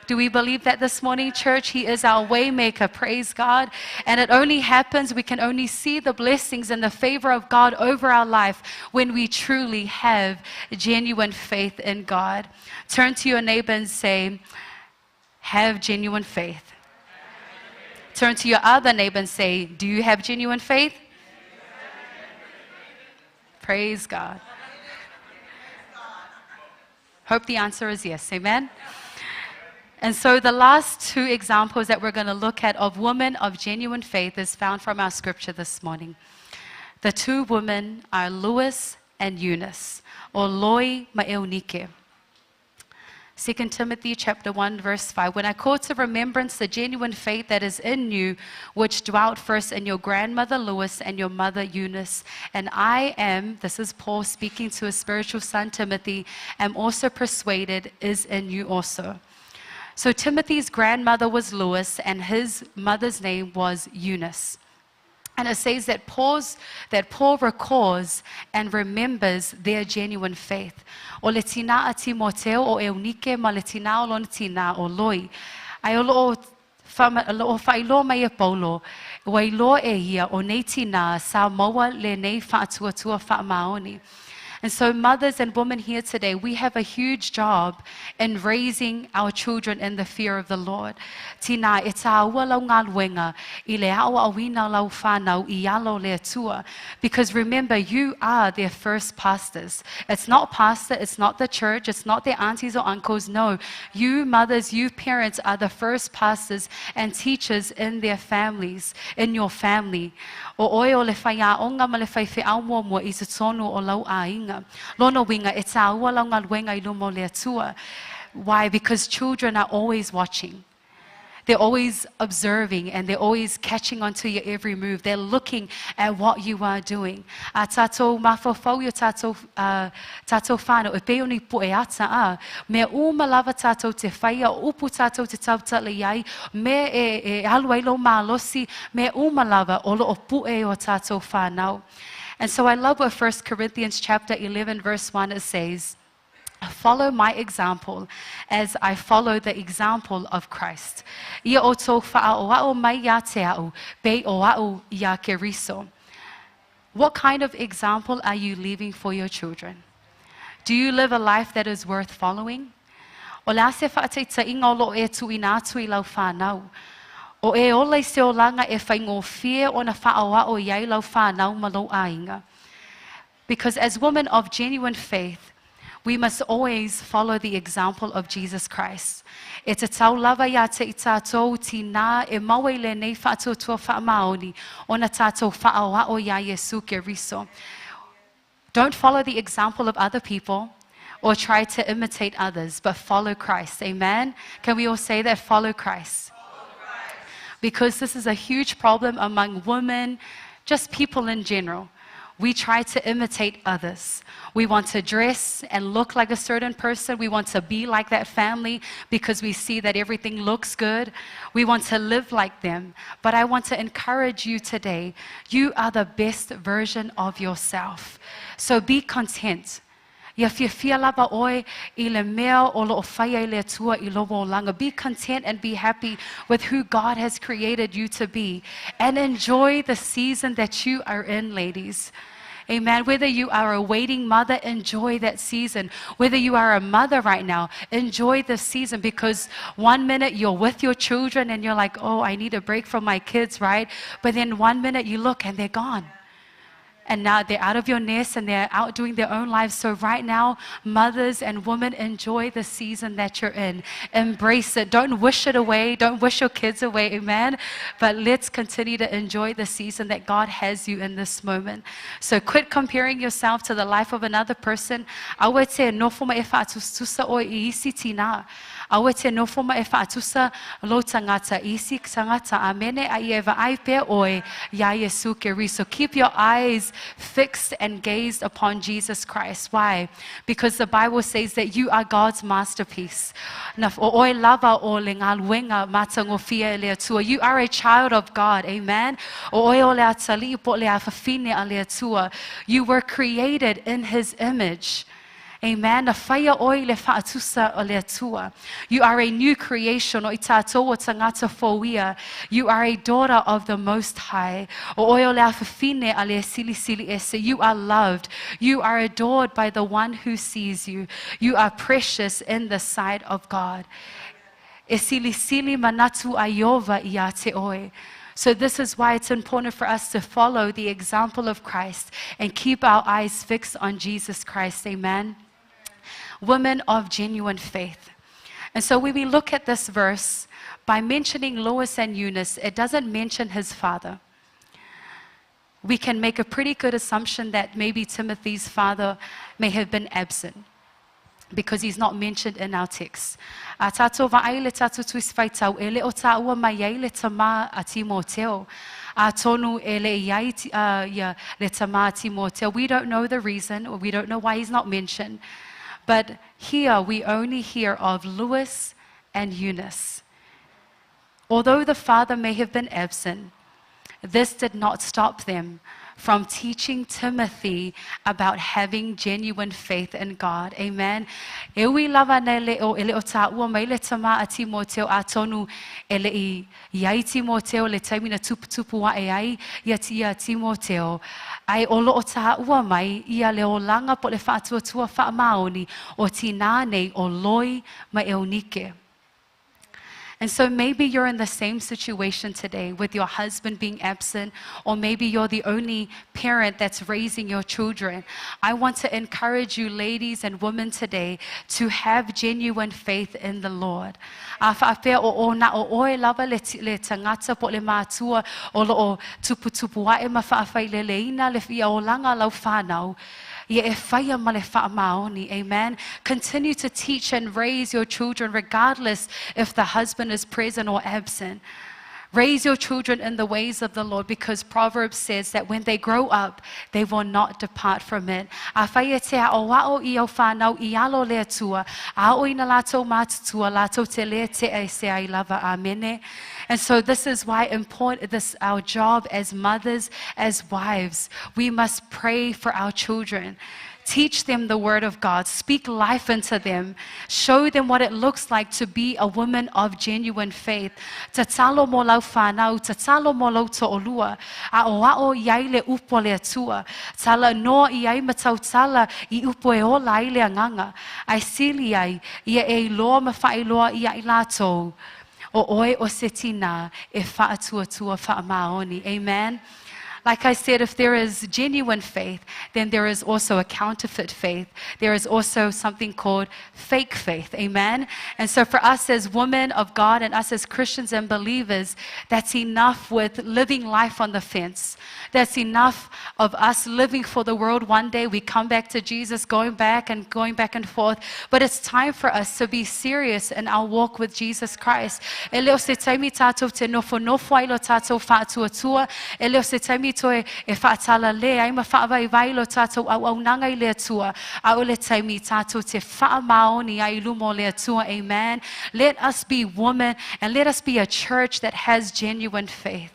Do we believe that this morning, church? He is our waymaker. Praise God. And it only happens, we can only see the blessings and the favor of God over our life when we truly have genuine faith in God. Turn to your neighbor and say, have genuine faith. Turn to your other neighbor and say, do you have genuine faith? Praise God. Hope the answer is yes. Amen. And so the last two examples that we're going to look at of women of genuine faith is found from our scripture this morning. The two women are Lois and Eunice, or Loi Maeunike. 2 Timothy chapter 1 verse 5. When I call to remembrance the genuine faith that is in you, which dwelt first in your grandmother Lois and your mother Eunice, and I am, this is Paul speaking to his spiritual son Timothy, am also persuaded is in you also. So Timothy's grandmother was Lois and his mother's name was Eunice. And it says that Paul recalls and remembers their genuine faith. O le tina a Timoteo o Eunike ma le tina o lona tina o Loi. Ai o loo whailo mai e Paulo, wai lo e ia o nei tina sa maua le nei whaatuatua whaamaoni. And so mothers and women here today, we have a huge job in raising our children in the fear of the Lord. Tina, e tā ua lau ngā luenga, I le awa awina lau whānau I alo le atua. Because remember, you are their first pastors. It's not pastor, it's not the church, it's not their aunties or uncles. No, you mothers, you parents are the first pastors and teachers in their families, in your family. O oe o le whaia onga ma le whai whi mua mua I se tonu o lau a inga. Lona winga, e tā ua lau ngā luenga I lumo le atua. Why? Because children are always watching. They're always observing and they're always catching on to your every move. They're looking at what you are doing. Tātou mawhawhau I tātou whānau, e peoni po e ata a, me umalawa tātou te whaia, upu tātou te tauta le iai, me e aluailo mālosi, me umalawa o lo o pu e o tātou whānau. And so I love what 1 Corinthians chapter 11 verse 1 it says, follow my example as I follow the example of Christ. Ia o tō whaao mai ia te au, bei o au ia ke riso. What kind of example are you leaving for your children? Do you live a life that is worth following? O le ase whaatei inga o lo e tu ina atu I lau whanau. O e olei se o langa e whai ngō fia o na whaoa o iai lau whanau ma lo ainga. Because as women of genuine faith, we must always follow the example of Jesus Christ. E te tau lava ia te I tātou tina e maua I le nei whaatotua whaamaoni o na tātou whaoa o ia Yesu ke riso. Don't follow the example of other people or try to imitate others, but follow Christ. Amen? Can we all say that? Follow Christ. Because this is a huge problem among women, just people in general. We try to imitate others. We want to dress and look like a certain person. We want to be like that family because we see that everything looks good. We want to live like them. But I want to encourage you today, you are the best version of yourself. So be content. Ia fia lava oe I le mea o lo whaia I le atua I lowo o langa. Be content and be happy with who God has created you to be. And enjoy the season that you are in, ladies. Amen. Whether you are a waiting mother, enjoy that season. Whether you are a mother right now, enjoy the season, because one minute you're with your children and you're like, oh, I need a break from my kids, right? But then one minute you look and they're gone. and now they're out of your nest and they're out doing their own lives. So right now, mothers and women, enjoy the season that you're in. Embrace it. Don't wish it away. Don't wish your kids away, amen? But let's continue to enjoy the season that God has you in this moment. So quit comparing yourself to the life of another person. I would say, no fuma e whaatusa o isi tina. Awe te nofoma e whaatusa lo tangata isi tangata amene a ieva aipe oe ya Yesu keri. So keep your eyes fixed and gazed upon Jesus Christ. Why? Because the Bible says that you are God's masterpiece. You are a child of God. Amen. You were created in His image. Amen. You are a new creation. You are a daughter of the Most High. You are loved. You are adored by the one who sees you. You are precious in the sight of God. So this is why it's important for us to follow the example of Christ and keep our eyes fixed on Jesus Christ. Amen. Women of genuine faith. And so when we look at this verse, by mentioning Lois and Eunice, it doesn't mention his father. We can make a pretty good assumption that maybe Timothy's father may have been absent, because he's not mentioned in our text. We don't know the reason, or we don't know why he's not mentioned. But here we only hear of Lois and Eunice. Although the father may have been absent, this did not stop them from teaching Timothy about having genuine faith in God. Amen. I olo o taha ua mai ia leo langa po le whaatua wha maoni o tinane o loi ma eunike. And so maybe you're in the same situation today with your husband being absent, or maybe you're the only parent that's raising your children. I want to encourage you, ladies and women, today to have genuine faith in the Lord. A whaapea o na o oe lava le tangata po le mātua o lo o tupu wae ma whaafai le leina le fia o langa lau whanau. Amen. Continue to teach and raise your children regardless if the husband is present or absent. Raise your children in the ways of the Lord, because Proverbs says that when they grow up, they will not depart from it. And so this is why important, this our job as mothers, as wives, we must pray for our children. Teach them the word of God. Speak life into them. Show them what it looks like to be a woman of genuine faith. Tatalo mo lau whanau, tatalo mo lau to'olua. A o ao iai le upo le atua. Tala no iai matau tala I upo e ola I le anganga. Ai sili ai, ia e loa mawhai loa ia I latou. O oe o setina e whaatua whaamaoni. Amen. Like I said, if there is genuine faith, then there is also a counterfeit faith. There is also something called fake faith. Amen? And so for us as women of God and us as Christians and believers, that's enough with living life on the fence. That's enough of us living for the world. One day we come back to Jesus, going back and forth. But it's time for us to be serious in our walk with Jesus Christ. Eleo se taimi tātou te nofo ai lo tātou whaatuatua. Eleo se taimi toe e whaatala le, ai ma whaawai vailo tātou au nanga I le atua. Au le taimi tātou te whaamaoni ai lumo le atua. Amen. Let us be women, and let us be a church that has genuine faith.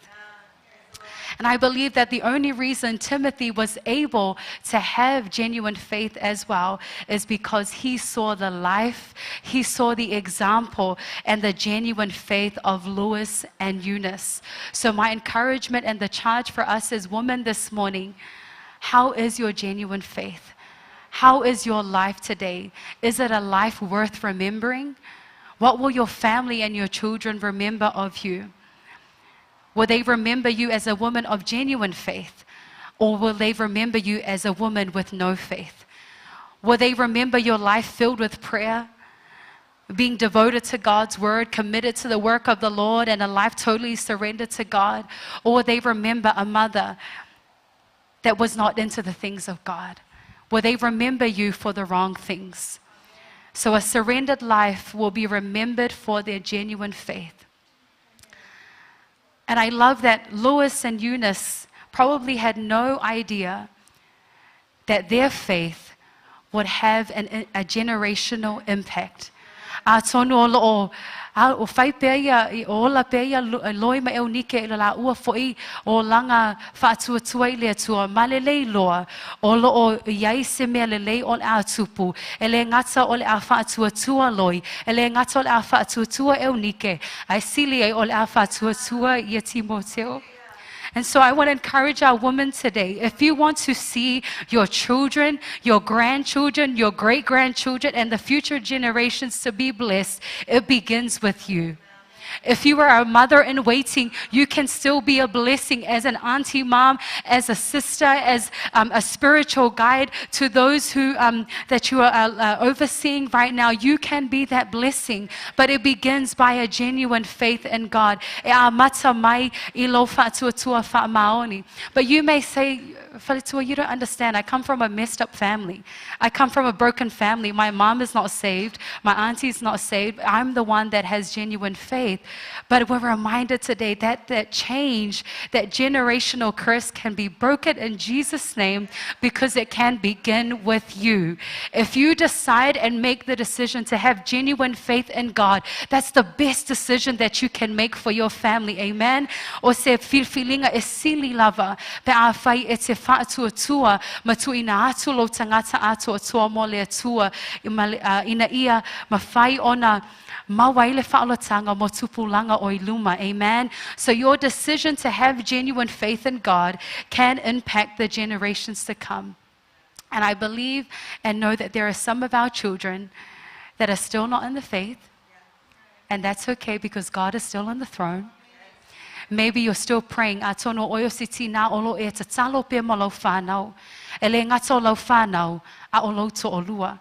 And I believe that the only reason Timothy was able to have genuine faith as well is because he saw the life, he saw the example and the genuine faith of Lois and Eunice. So my encouragement and the charge for us as women this morning, how is your genuine faith? How is your life today? Is it a life worth remembering? What will your family and your children remember of you? Will they remember you as a woman of genuine faith? Or will they remember you as a woman with no faith? Will they remember your life filled with prayer, being devoted to God's word, committed to the work of the Lord, and a life totally surrendered to God? Or will they remember a mother that was not into the things of God? Will they remember you for the wrong things? So a surrendered life will be remembered for their genuine faith. And I love that Lois and Eunice probably had no idea that their faith would have a generational impact. A tonu o lo o fai peia o la peia loi ma eu nike la ua foi o langa fatu tuai le tua malele loa o lo o yai se me le o a tupu ele ngata o le a fatu tua loi ele ngata o le a fatu tua eu nike ai sili o le a fatu tua ia Timoteo. And so I want to encourage our women today. If you want to see your children, your grandchildren, your great-grandchildren, and the future generations to be blessed, it begins with you. If you are a mother in waiting, you can still be a blessing as an auntie, mom, as a sister, as a spiritual guide to those who that you are overseeing right now. You can be that blessing, but it begins by a genuine faith in God. But you may say, Falitua, you don't understand. I come from a messed up family. I come from a broken family. My mom is not saved. My auntie is not saved. I'm the one that has genuine faith. But we're reminded today that that change, that generational curse can be broken in Jesus' name, because it can begin with you. If you decide and make the decision to have genuine faith in God, that's the best decision that you can make for your family. Amen. O se filfilinga e sili lava pe a fai e te fa'atua tua matu ina atu lo tangata atu atua mo le atua ina ia mawhai ona mawaile fa'alotanga mo tupulanga o iluma. Amen. So your decision to have genuine faith in God can impact the generations to come. And I believe and know that there are some of our children that are still not in the faith, and that's okay, because God is still on the throne. Maybe you're still praying, atono oyo siti na olo e tatalo pe mo lau whanau, ele ngato lau whanau a olo to olua.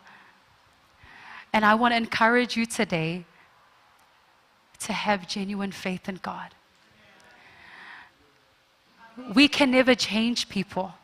And I want to encourage you today to have genuine faith in God. We can never change people.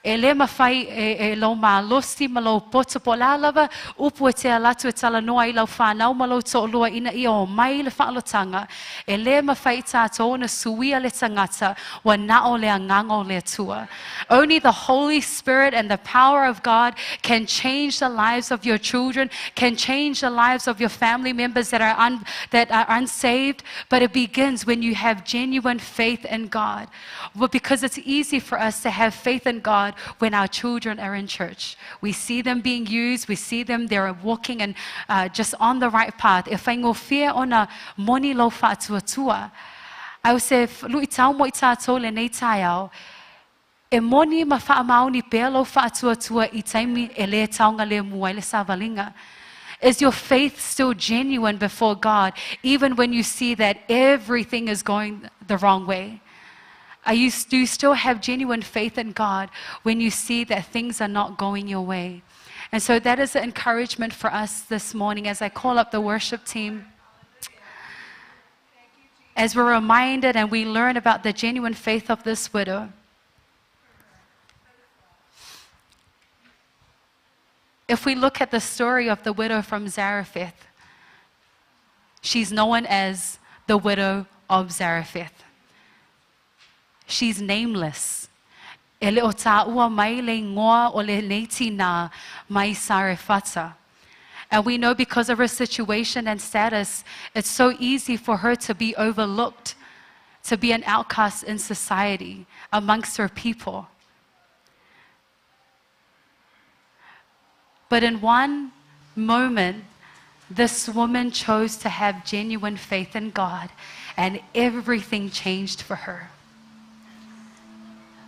Ele mawhai e lau maa losti ma lau poto po la lava upu e te alatu e tala noa I lau whanau ma lau to olua ina I o mai le whaalotanga. Ele mawhai tātou na suia le tangata wa na o le angango le tua. Only the Holy Spirit and the power of God can change the lives of your children, can change the lives of your family members that are unsaved. But it begins when you have genuine faith in God. Well, because it's easy for us to have faith in God when our children are in church. We see them being used, we see them, they're walking and just on the right path. If I ngofia ona moni lo fa'atuatua, I would say, lui tau mo I tātou le nei taiao, e moni ma whaamau ni pēr lo fa'atuatua I taimi e le taunga le mua le savalinga. Is your faith still genuine before God, even when you see that everything is going the wrong way? Do you still have genuine faith in God when you see that things are not going your way? And so that is an encouragement for us this morning as I call up the worship team. As we're reminded and we learn about the genuine faith of this widow. If we look at the story of the widow from Zarephath, she's known as the widow of Zarephath. She's nameless. Ele o ta'ua mai le ngoa o le neiti na mai Sarefata. And we know because of her situation and status, it's so easy for her to be overlooked, to be an outcast in society amongst her people. But in one moment, this woman chose to have genuine faith in God, and everything changed for her.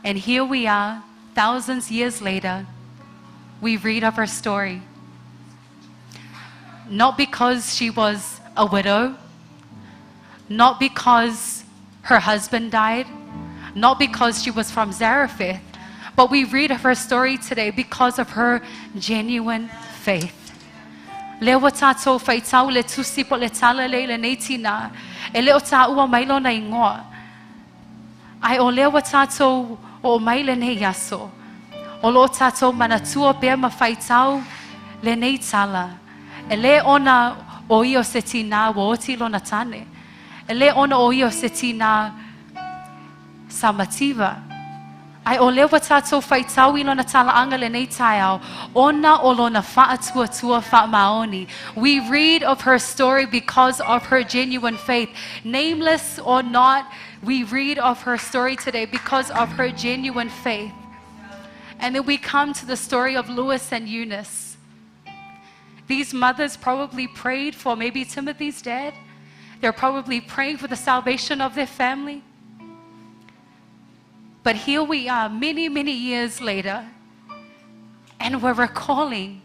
And here we are, thousands of years later, we read of her story. Not because she was a widow, not because her husband died, not because she was from Zarephath, But we read of her story today because of her genuine faith. Lewa tātou whaitau le tusi po le tala le nei tina. E leo tā ua mailo na ingoa. Ai o lewa tātou o maile nei yaso. O lo tātou manatua bea ma whaitau le nei tala. E le ona o io se tina wa oti lona tane. E le ona o io se tina samativa. Ai o lewa tātou whaitau I lona talaanga le nei taiao, ona o lona whaatua whaamaoni. We read of her story because of her genuine faith. Nameless or not, we read of her story today because of her genuine faith. And then we come to the story of Lewis and Eunice. These mothers probably prayed for maybe Timothy's dad. They're probably praying for the salvation of their family. But here we are many, many years later, and we're recalling,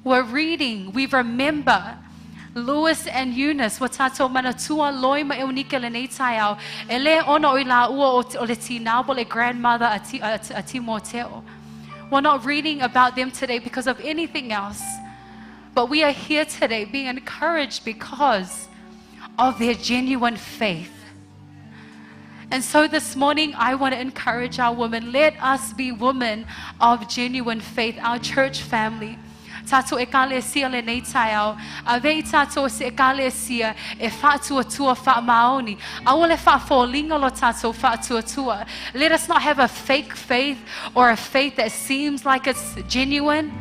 we're reading, we remember Lewis and Eunice, watato manatua loima eunike le nei taiao, ele ona o la ua o le tinao le grandmother a Timoteo. We're not reading about them today because of anything else, but we are here today being encouraged because of their genuine faith. And so this morning, I want to encourage our women. Let us be women of genuine faith, our church family. Tato ekalesia le nei taiao. Ave tato se ekalesia e fatua tua fa maoni. Awole fa folinga lo tato fatua tua. Let us not have a fake faith or a faith that seems like it's genuine.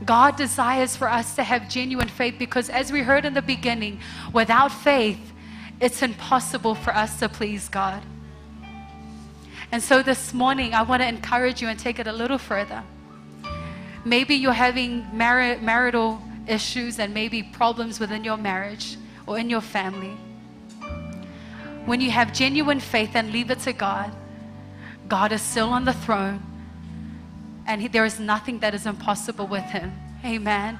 God desires for us to have genuine faith because as we heard in the beginning, without faith, it's impossible for us to please God. And so this morning, I want to encourage you and take it a little further. Maybe you're having marital issues and maybe problems within your marriage or in your family. When you have genuine faith and leave it to God, God is still on the throne and there is nothing that is impossible with Him. Amen.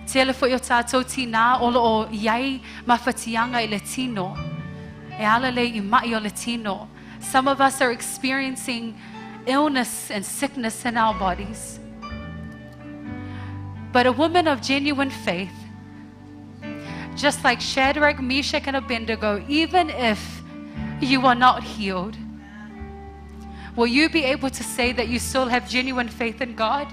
Tele fo yo tātou tina olo o iai mawhatianga I le tino. E ala le I mai o le tino. Some of us are experiencing illness and sickness in our bodies. But a woman of genuine faith, just like Shadrach, Meshach, and Abednego, even if you are not healed, will you be able to say that you still have genuine faith in God?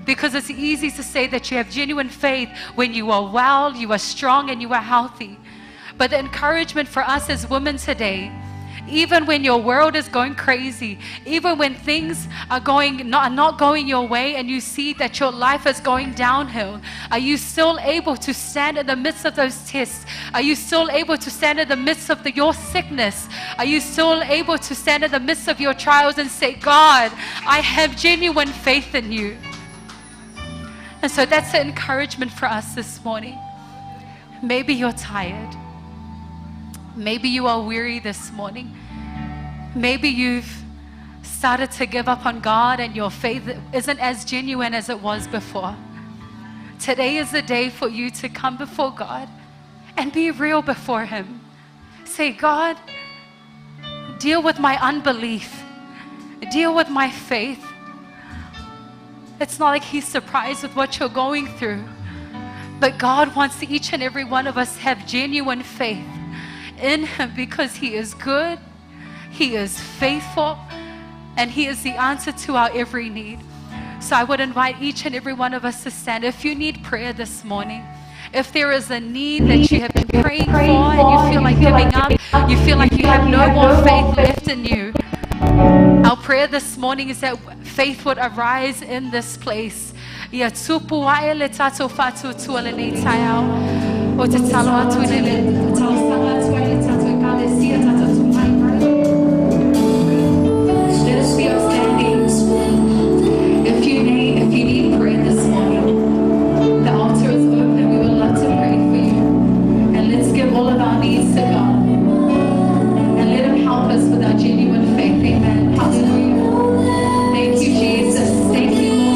Because it's easy to say that you have genuine faith when you are well, you are strong, and you are healthy. But the encouragement for us as women today, even when your world is going crazy, even when things are not going your way and you see that your life is going downhill, are you still able to stand in the midst of those tests? Are you still able to stand in the midst of your sickness? Are you still able to stand in the midst of your trials and say, God, I have genuine faith in you? And so that's the encouragement for us this morning. Maybe you're tired. Maybe you are weary this morning. Maybe you've started to give up on God and your faith isn't as genuine as it was before. Today is the day for you to come before God and be real before Him. Say, God, deal with my unbelief. Deal with my faith. It's not like He's surprised with what you're going through. But God wants each and every one of us to have genuine faith in Him because He is good, He is faithful, and He is the answer to our every need. So I would invite each and every one of us to stand. If you need prayer this morning, if there is a need that you have been praying for and you feel like giving up, you feel like you have no more faith left in you, our prayer this morning is that faith would arise in this place. Ia tupu wae le tato fatu tuale nei taiao. O te talo atu le talo sanga tuale tato kale sia tato tumai. Let us be outstanding. If you need prayer this morning, the altar is open. We would love to pray for you. And let's give all of our needs to God. And let Him help us with our genuine faith. Amen. Hallelujah. Thank you, Jesus. Thank you, Lord.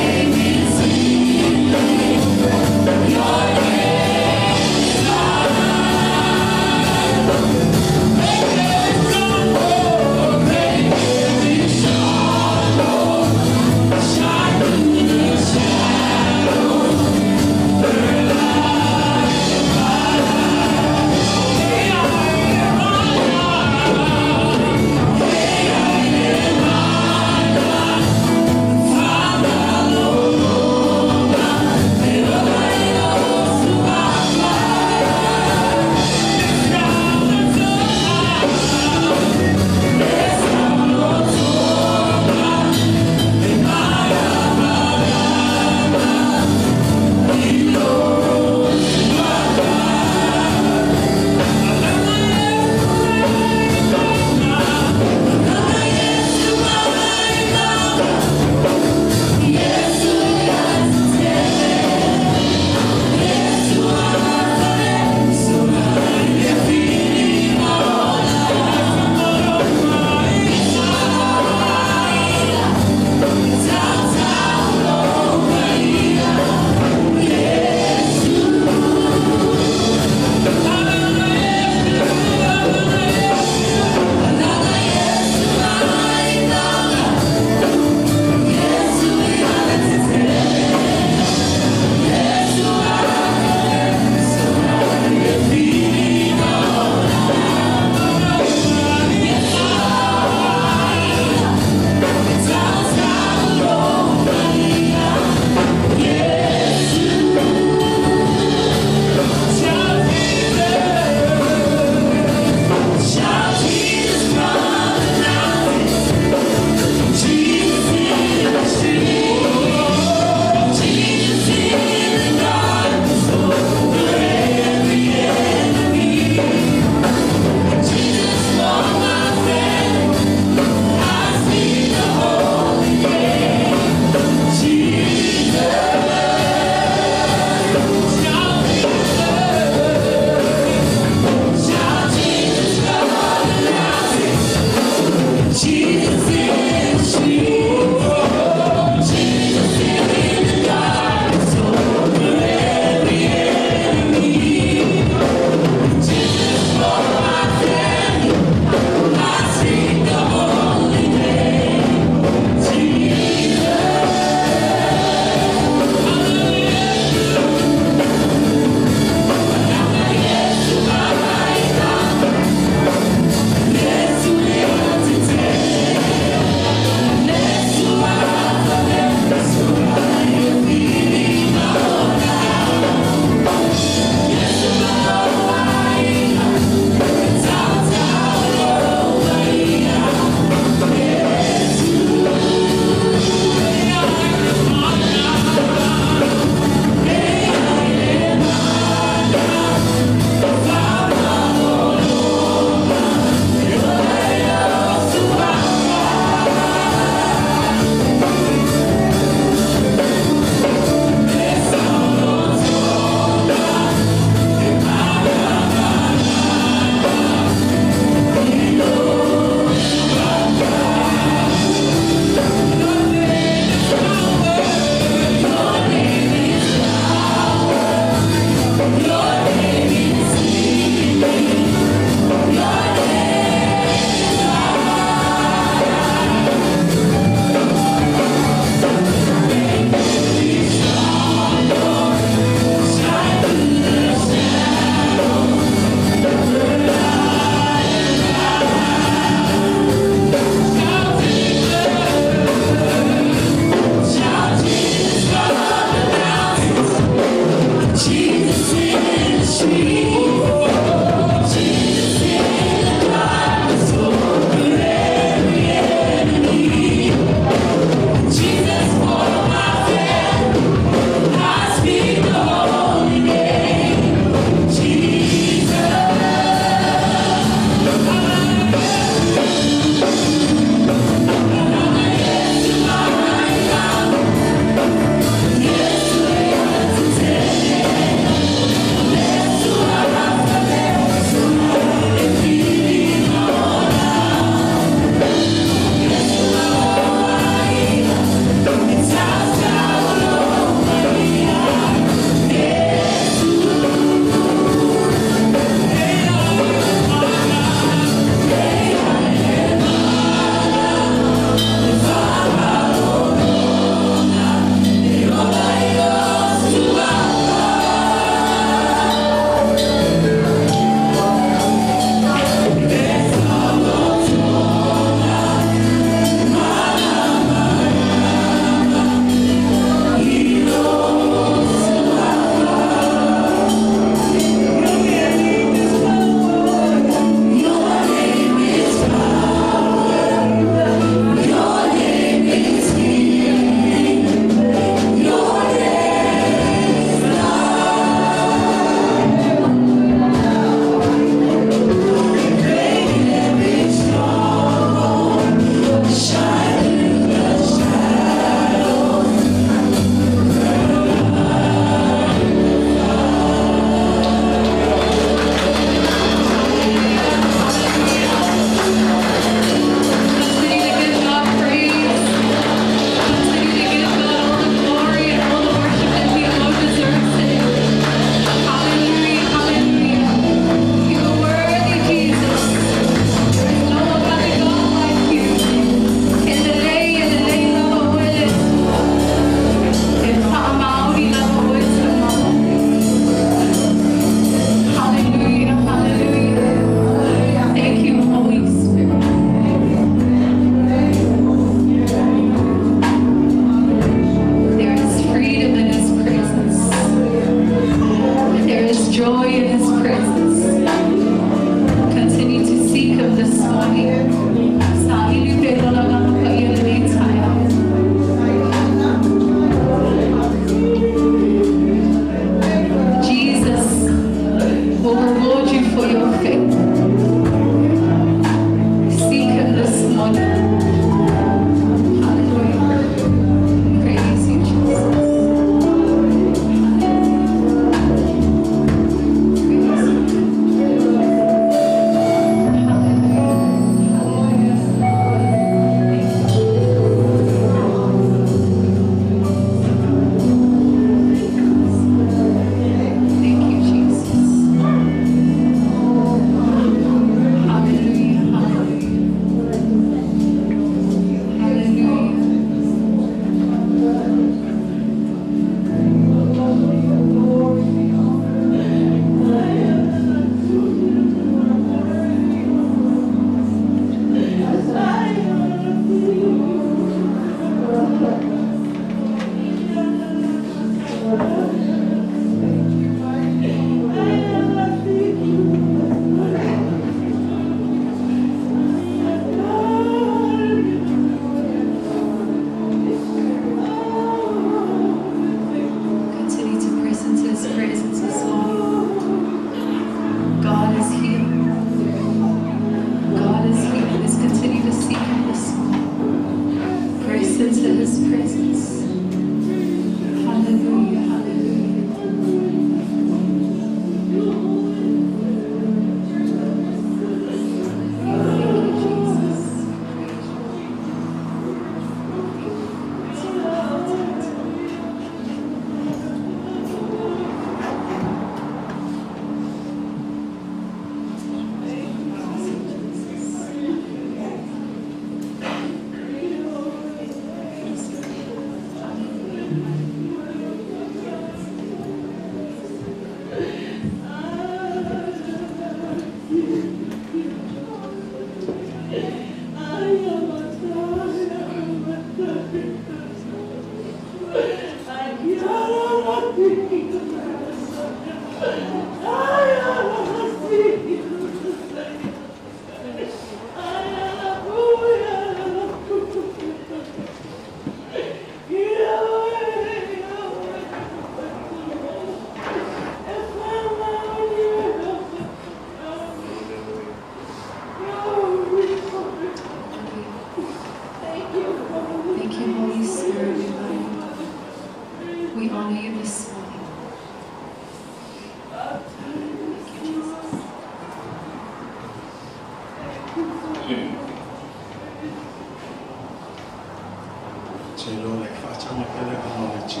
Celo le faccia ma che le knowledge.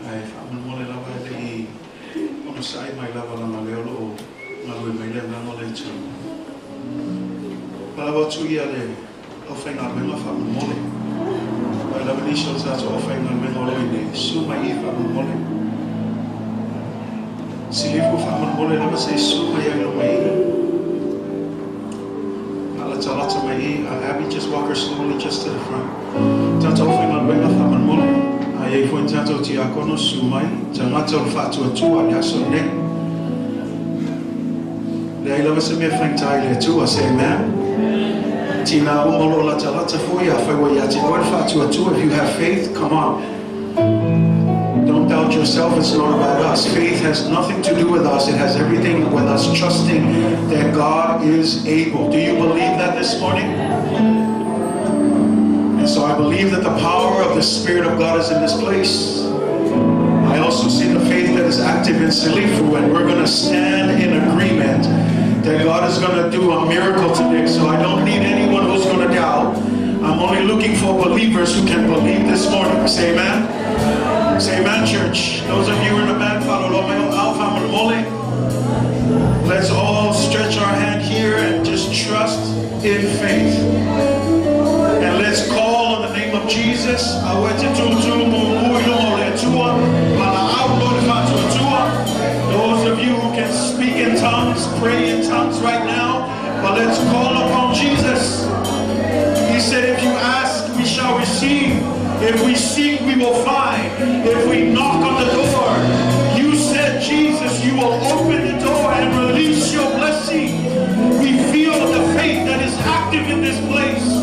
Ai fa un mole la va di ono sai mai la va la leo ma lui mai le knowledge. Pala va tu ia le Ofoina me fa un mole. Ai la veni so sa Ofoina me no le su mai fa un mole. Si li fa un mole la va sei su mai lo mai. Lots of my Abby, just walk her slowly just to the front. Tanto Ofoina me fa un mole. Ai foi tanto ti akono su mai. Tanto fatto tu adesso ne. Lei la va se mi fantai le tu say amen. Tina umolo la talata fuya fai yati Lord fatu atu. If you have faith, come on. Don't doubt yourself. It's not about us. Faith has nothing to do with us. It has everything with us trusting that God is able. Do you believe that this morning? And so I believe that the power of the Spirit of God is in this place. I also see the faith that is active in Silifu, and we're going to stand in agreement that God is going to do a miracle today. So I don't need anyone who's going to doubt. I'm only looking for believers who can believe this morning. Say amen. Say amen, church. Those of you in the back, let's all stretch our hand here and just trust in faith. And let's call on the name of Jesus. Those of you who can speak in tongues, pray in tongues right now. But let's call upon Jesus. He said, if you ask, we shall receive. If we seek, we will find. If we knock on the door, you said, Jesus, you will open the door and release your blessing. We feel the faith that is active in this place.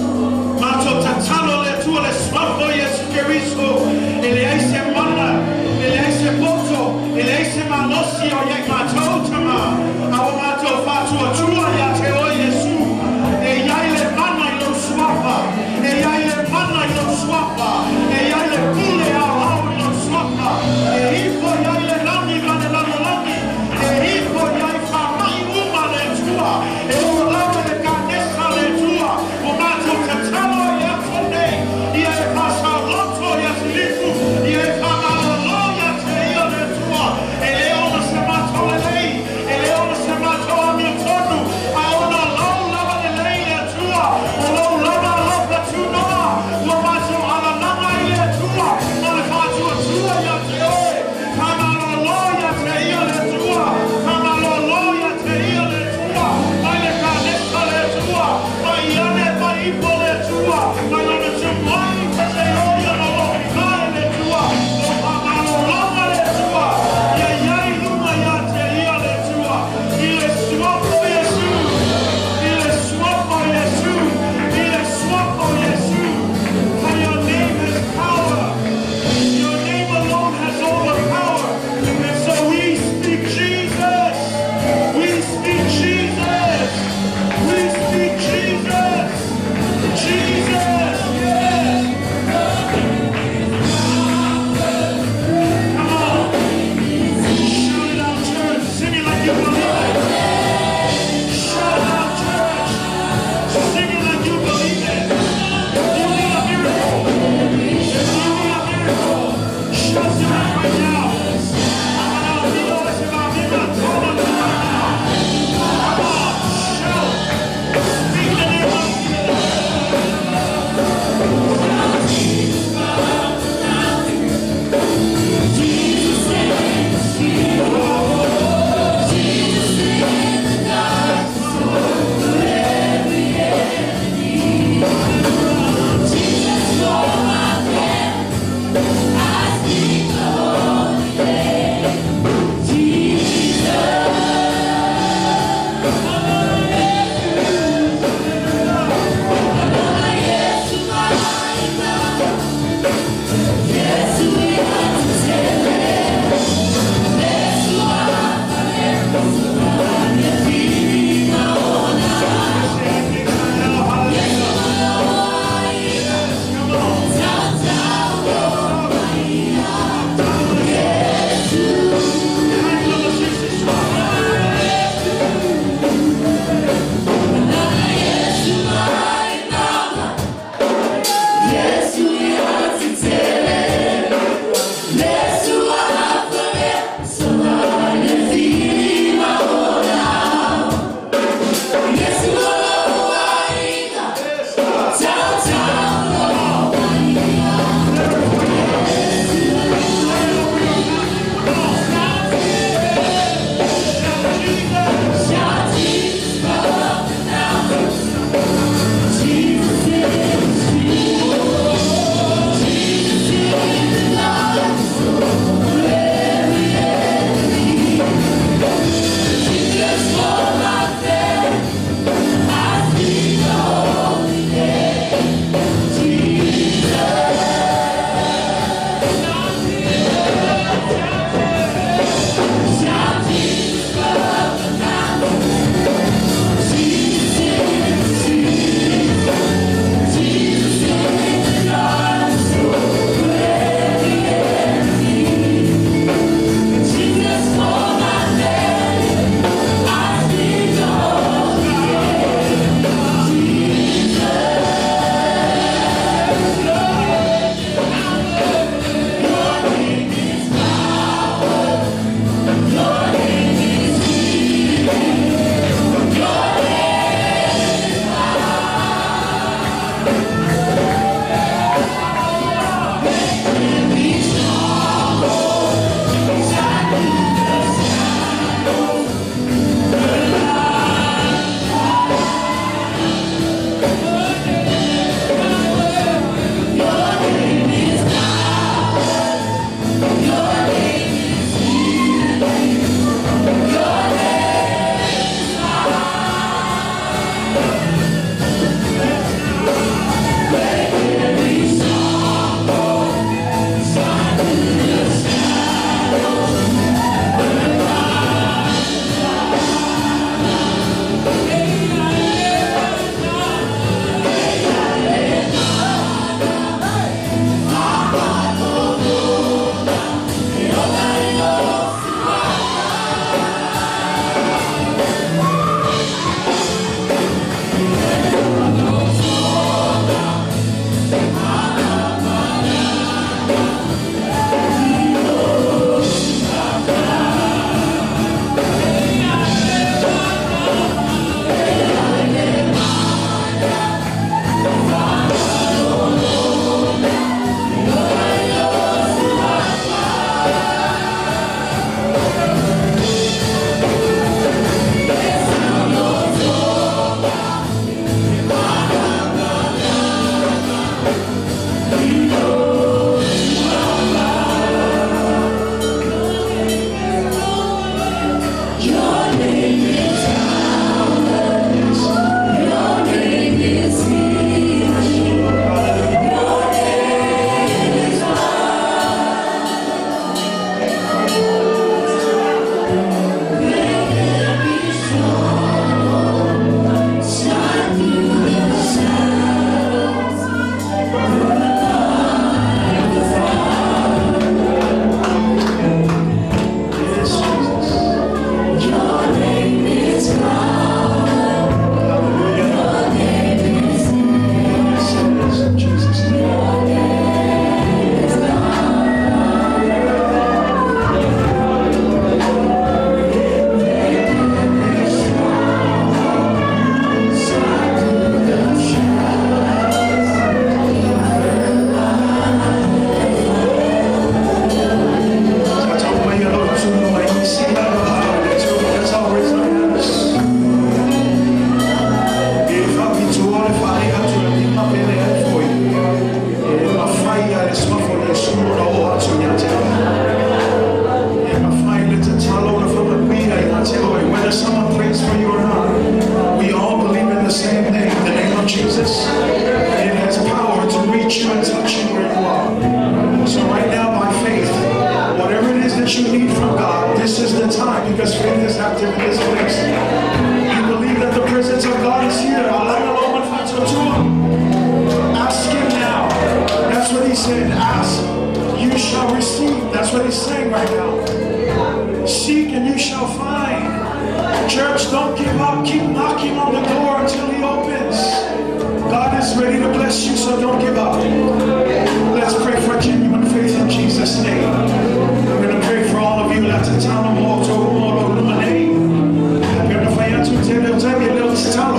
that you need from God, this is the time, because faith is active in this place. You believe that the presence of God is here. Ask Him now. That's what He said. Ask, you shall receive. That's what He's saying right now. Seek and you shall find. Church, don't give up. Keep knocking on the door until He opens. God is ready to bless you, so don't give up. Let's pray for genuine faith in Jesus' name. I'm going to pray for all of you. Let's Taumua, Taumua, lona. I'm going to find out to tell you, let's tell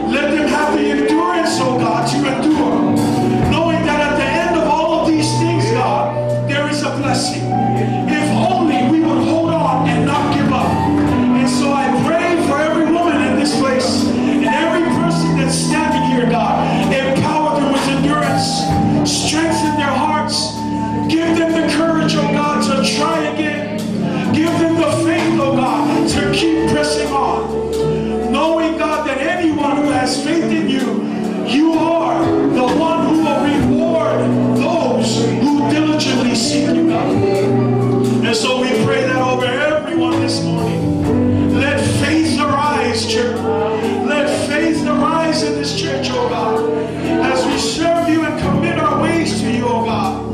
Let them have the endurance, oh God, to endure, knowing that at the end of all of these things, God, there is a blessing. If only we would hold on and not give up. And so I pray for every woman in this place and every person that's standing here, God, empower them with endurance, strengthen their hearts, give them the courage, oh God, to try again. Give them the faith, oh God, to keep pressing on. Knowing, God, that anyone who has faith in you, you are the one who will reward those who diligently seek you, God. And so we pray that over everyone this morning. Let faith arise, church. Let faith arise in this church, oh God, as we serve you and commit our ways to you, oh God.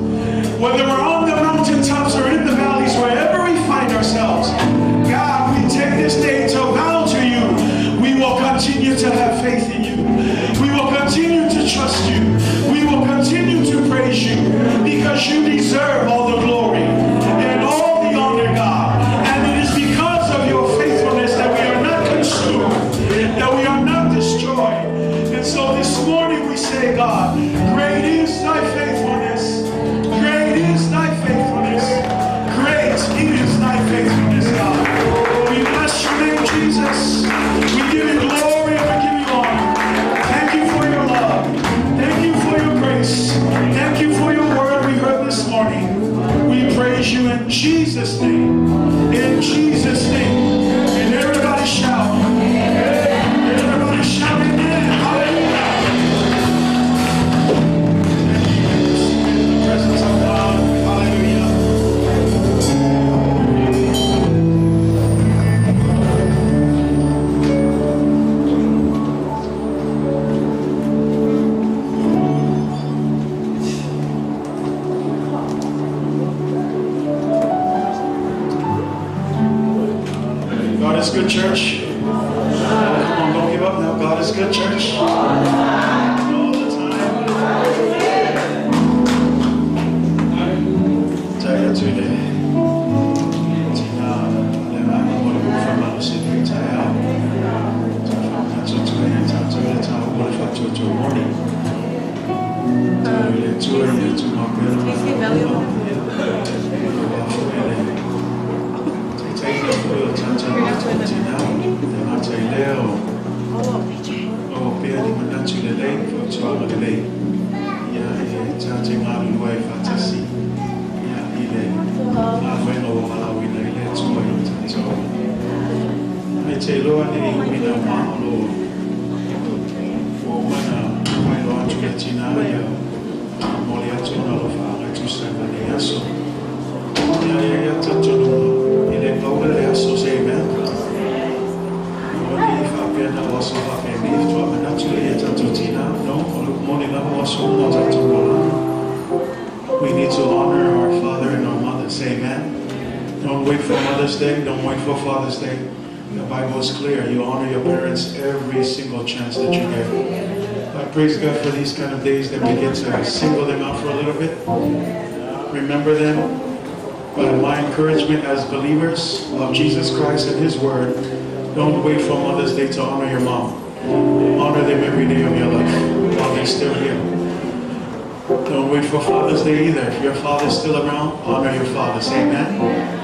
Whether we're on the mountaintops or in the valleys, wherever we find ourselves, God, we take this day to vow to you. We will continue to have faith in you. We will continue to trust you. We will continue to praise you because you deserve all the glory and all the honor, God. And it is because of your faithfulness that we are not consumed, that we are not destroyed. And so this morning we say, God, great is thy faithfulness. Great is thy faithfulness. Great is thy faithfulness, God. We bless your name, Jesus. We give you glory and we give you honor. Thank you for your love. Thank you for your grace. Thank you for your word we heard this morning. We praise you in Jesus' name. In Jesus' name. And everybody shout. Everybody shout amen. Hallelujah. In the presence of God. Hallelujah. God is good, church. Come on, don't give up now. God is good, church. All the time. Tell you today. Tina, We need to honor our father and our mothers. Amen. Don't wait for Mother's Day. Don't wait for Father's Day. The Bible is clear. You honor your parents every single chance that you get. I praise God for these kind of days that we get to single them out for a little bit. Remember them. But my encouragement as believers of Jesus Christ and His Word, don't wait for Mother's Day to honor your mom. Honor them every day of your life while they're still here. Don't wait for Father's Day either. If your father's still around, honor your fathers. Amen.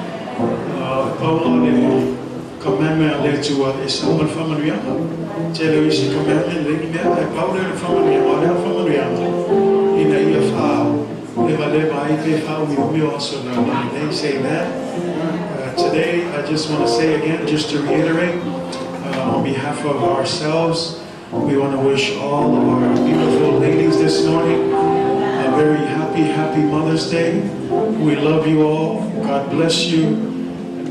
Commandment led to a Samoan family. Generation commandment led to a powder family. Whatever family. In a year file. We also know they say that. Today, I just want to say again, just to reiterate, on behalf of ourselves, we want to wish all of our beautiful ladies this morning a very happy Mother's Day. We love you all. God bless you.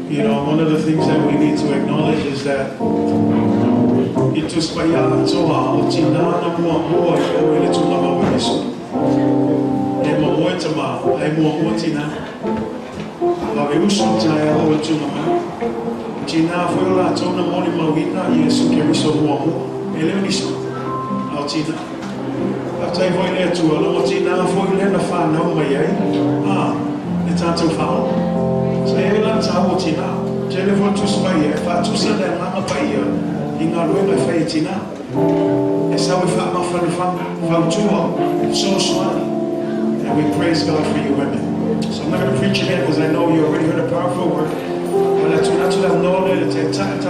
You know, one of the things that we need to acknowledge is that and we praise God for you women. So I'm not going to preach again because I know you already heard a powerful word. But let's not know that it's a time to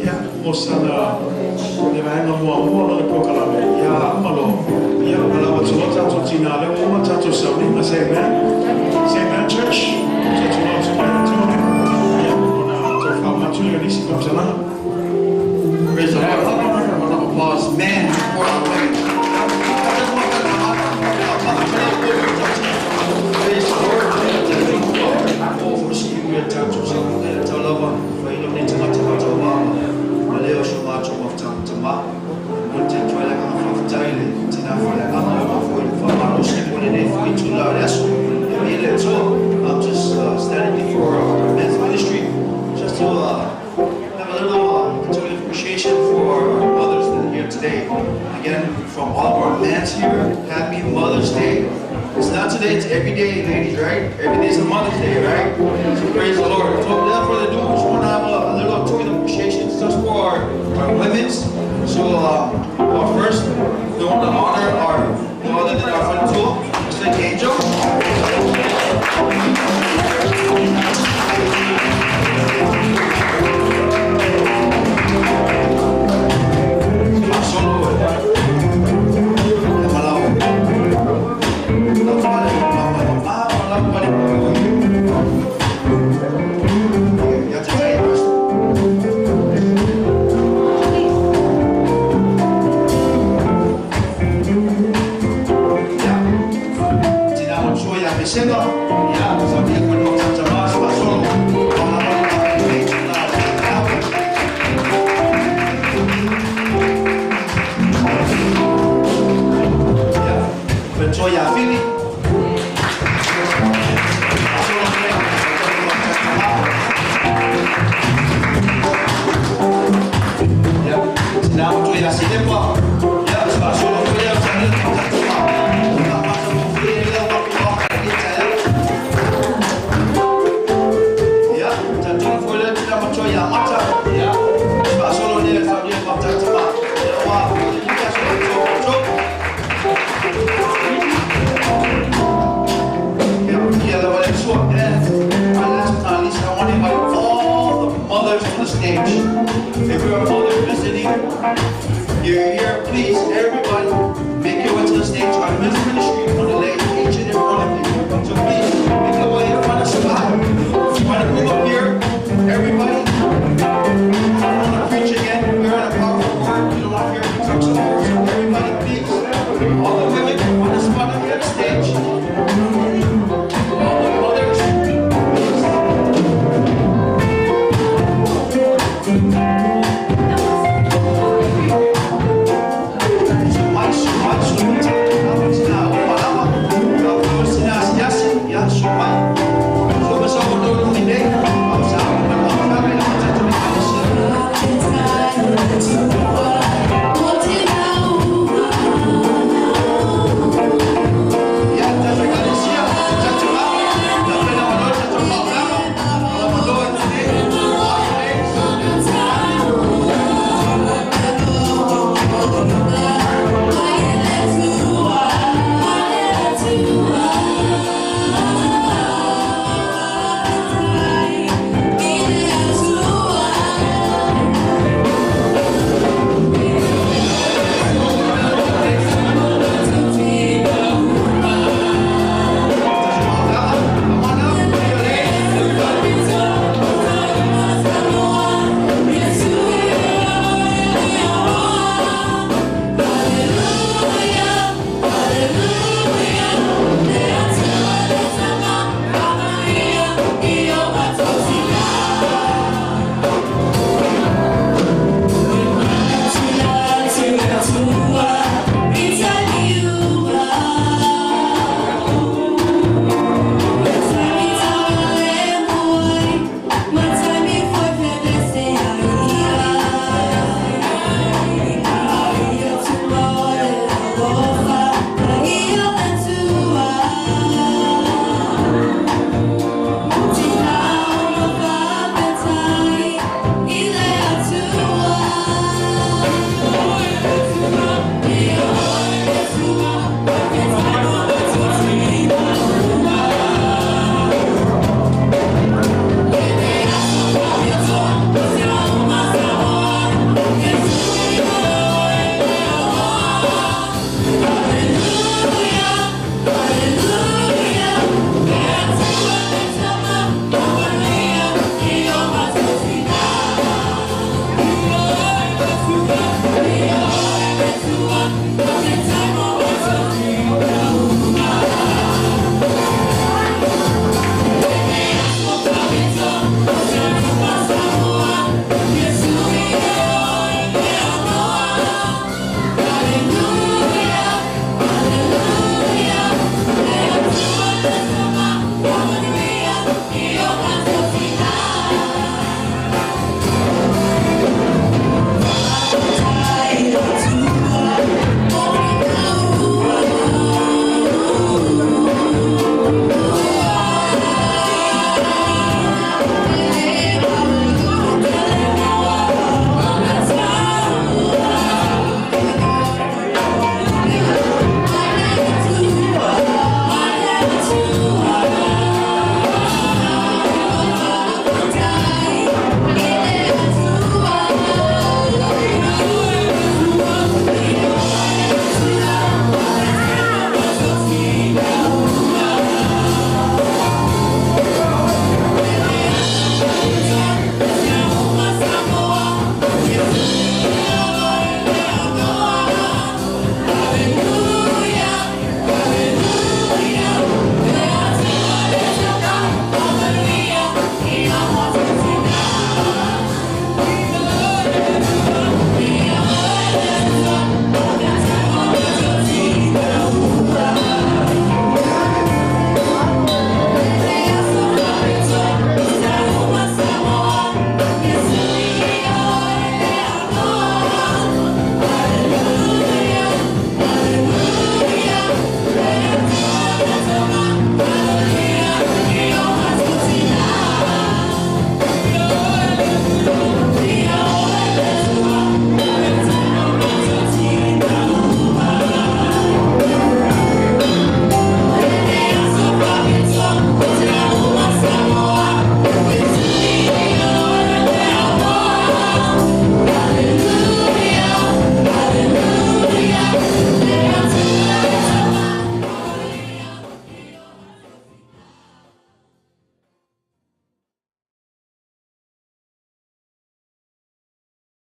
yeah, most of the church. Praise the Lord. Applause, man, before the women. Praise the Lord. I'm just standing before our men's ministry just to have a little appreciation for our mothers that are here today. Again, from all of our mans here, happy Mother's Day. It's not today, it's every day, ladies, right? Every day is a Mother's Day, right? So praise the Lord. So without further ado, we just want to have a little token of appreciation just for our women's. So first, we want to honor our mother than our friend too, Mr. Angel. stage. If you're a mother visiting, you're here, please, everybody.